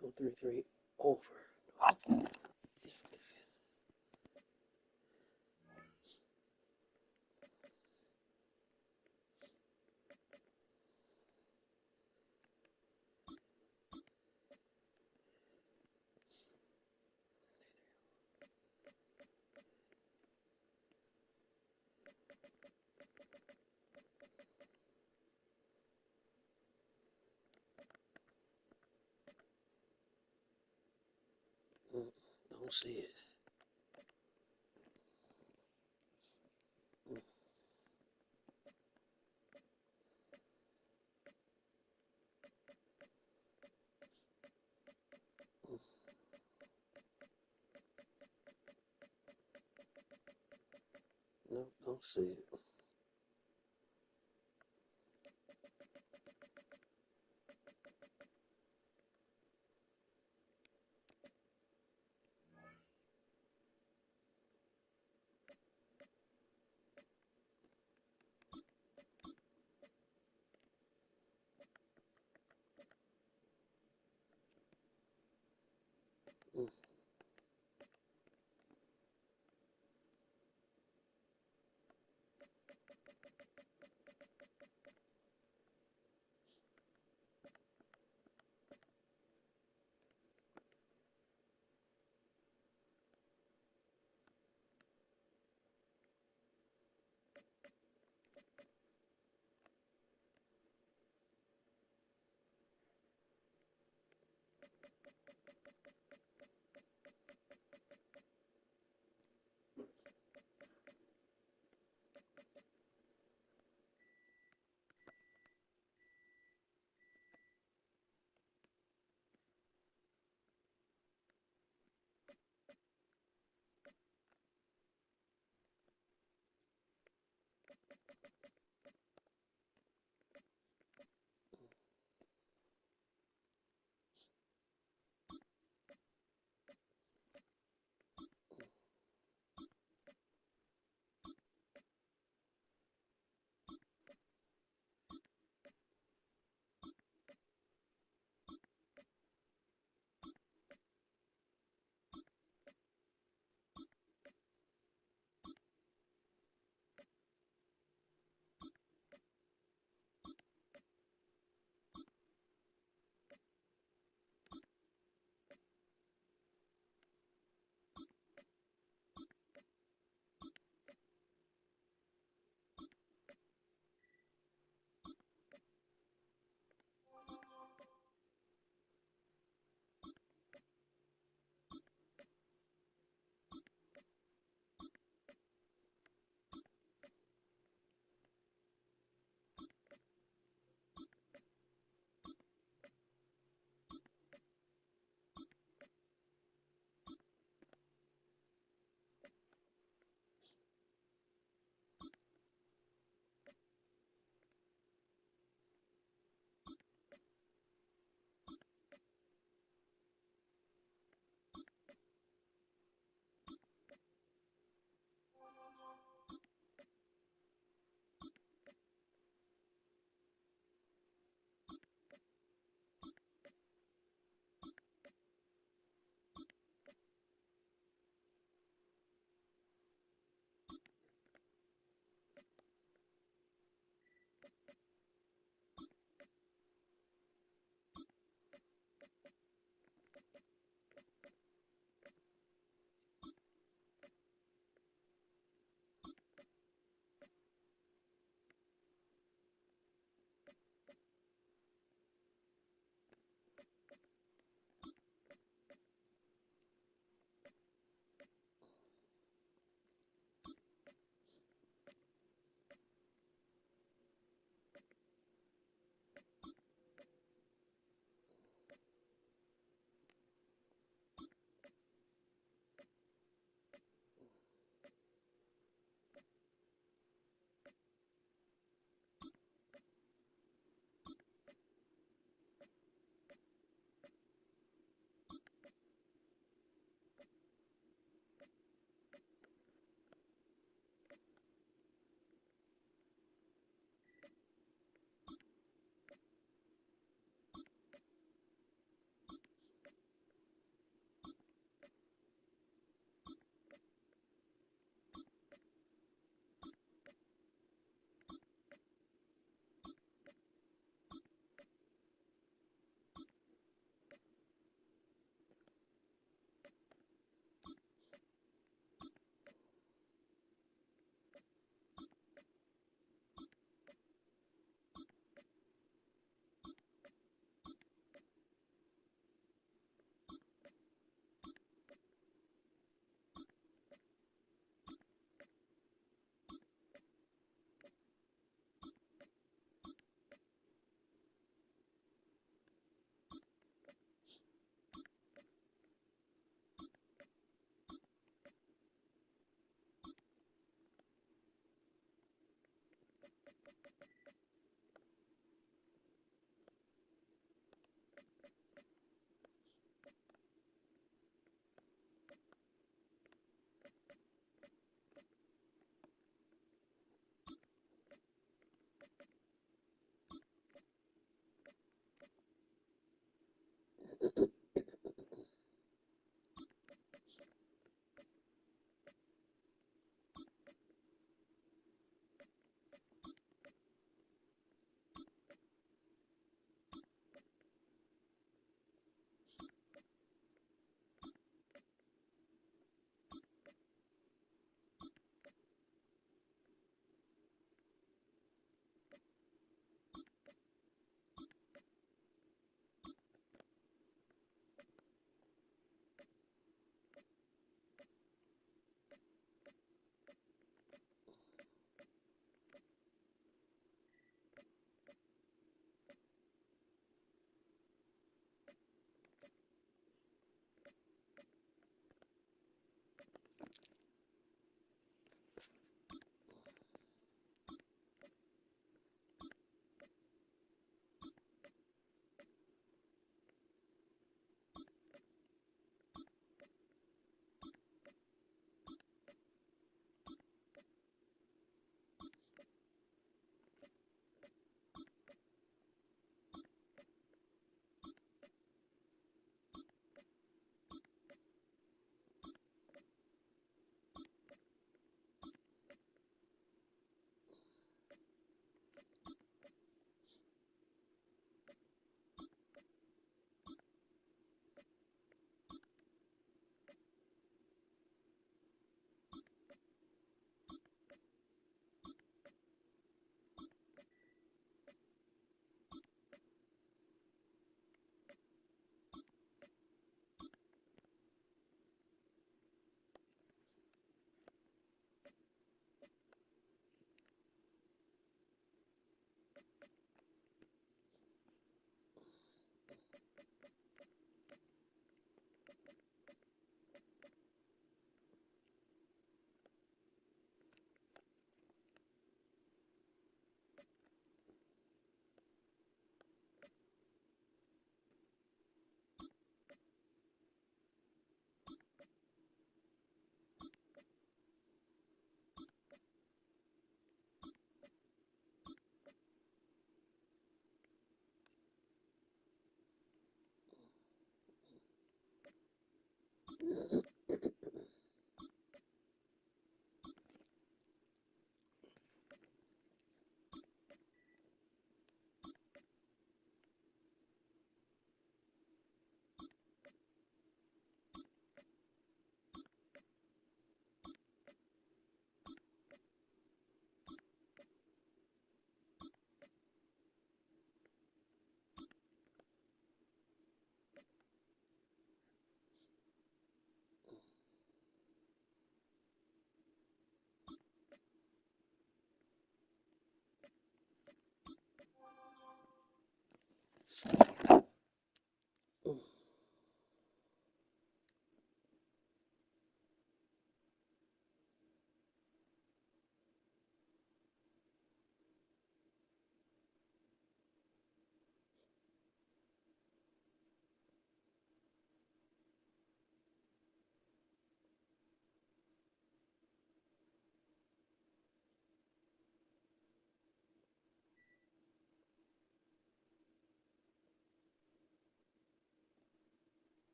Go 3-3 over. Don't see it. No, don't see it.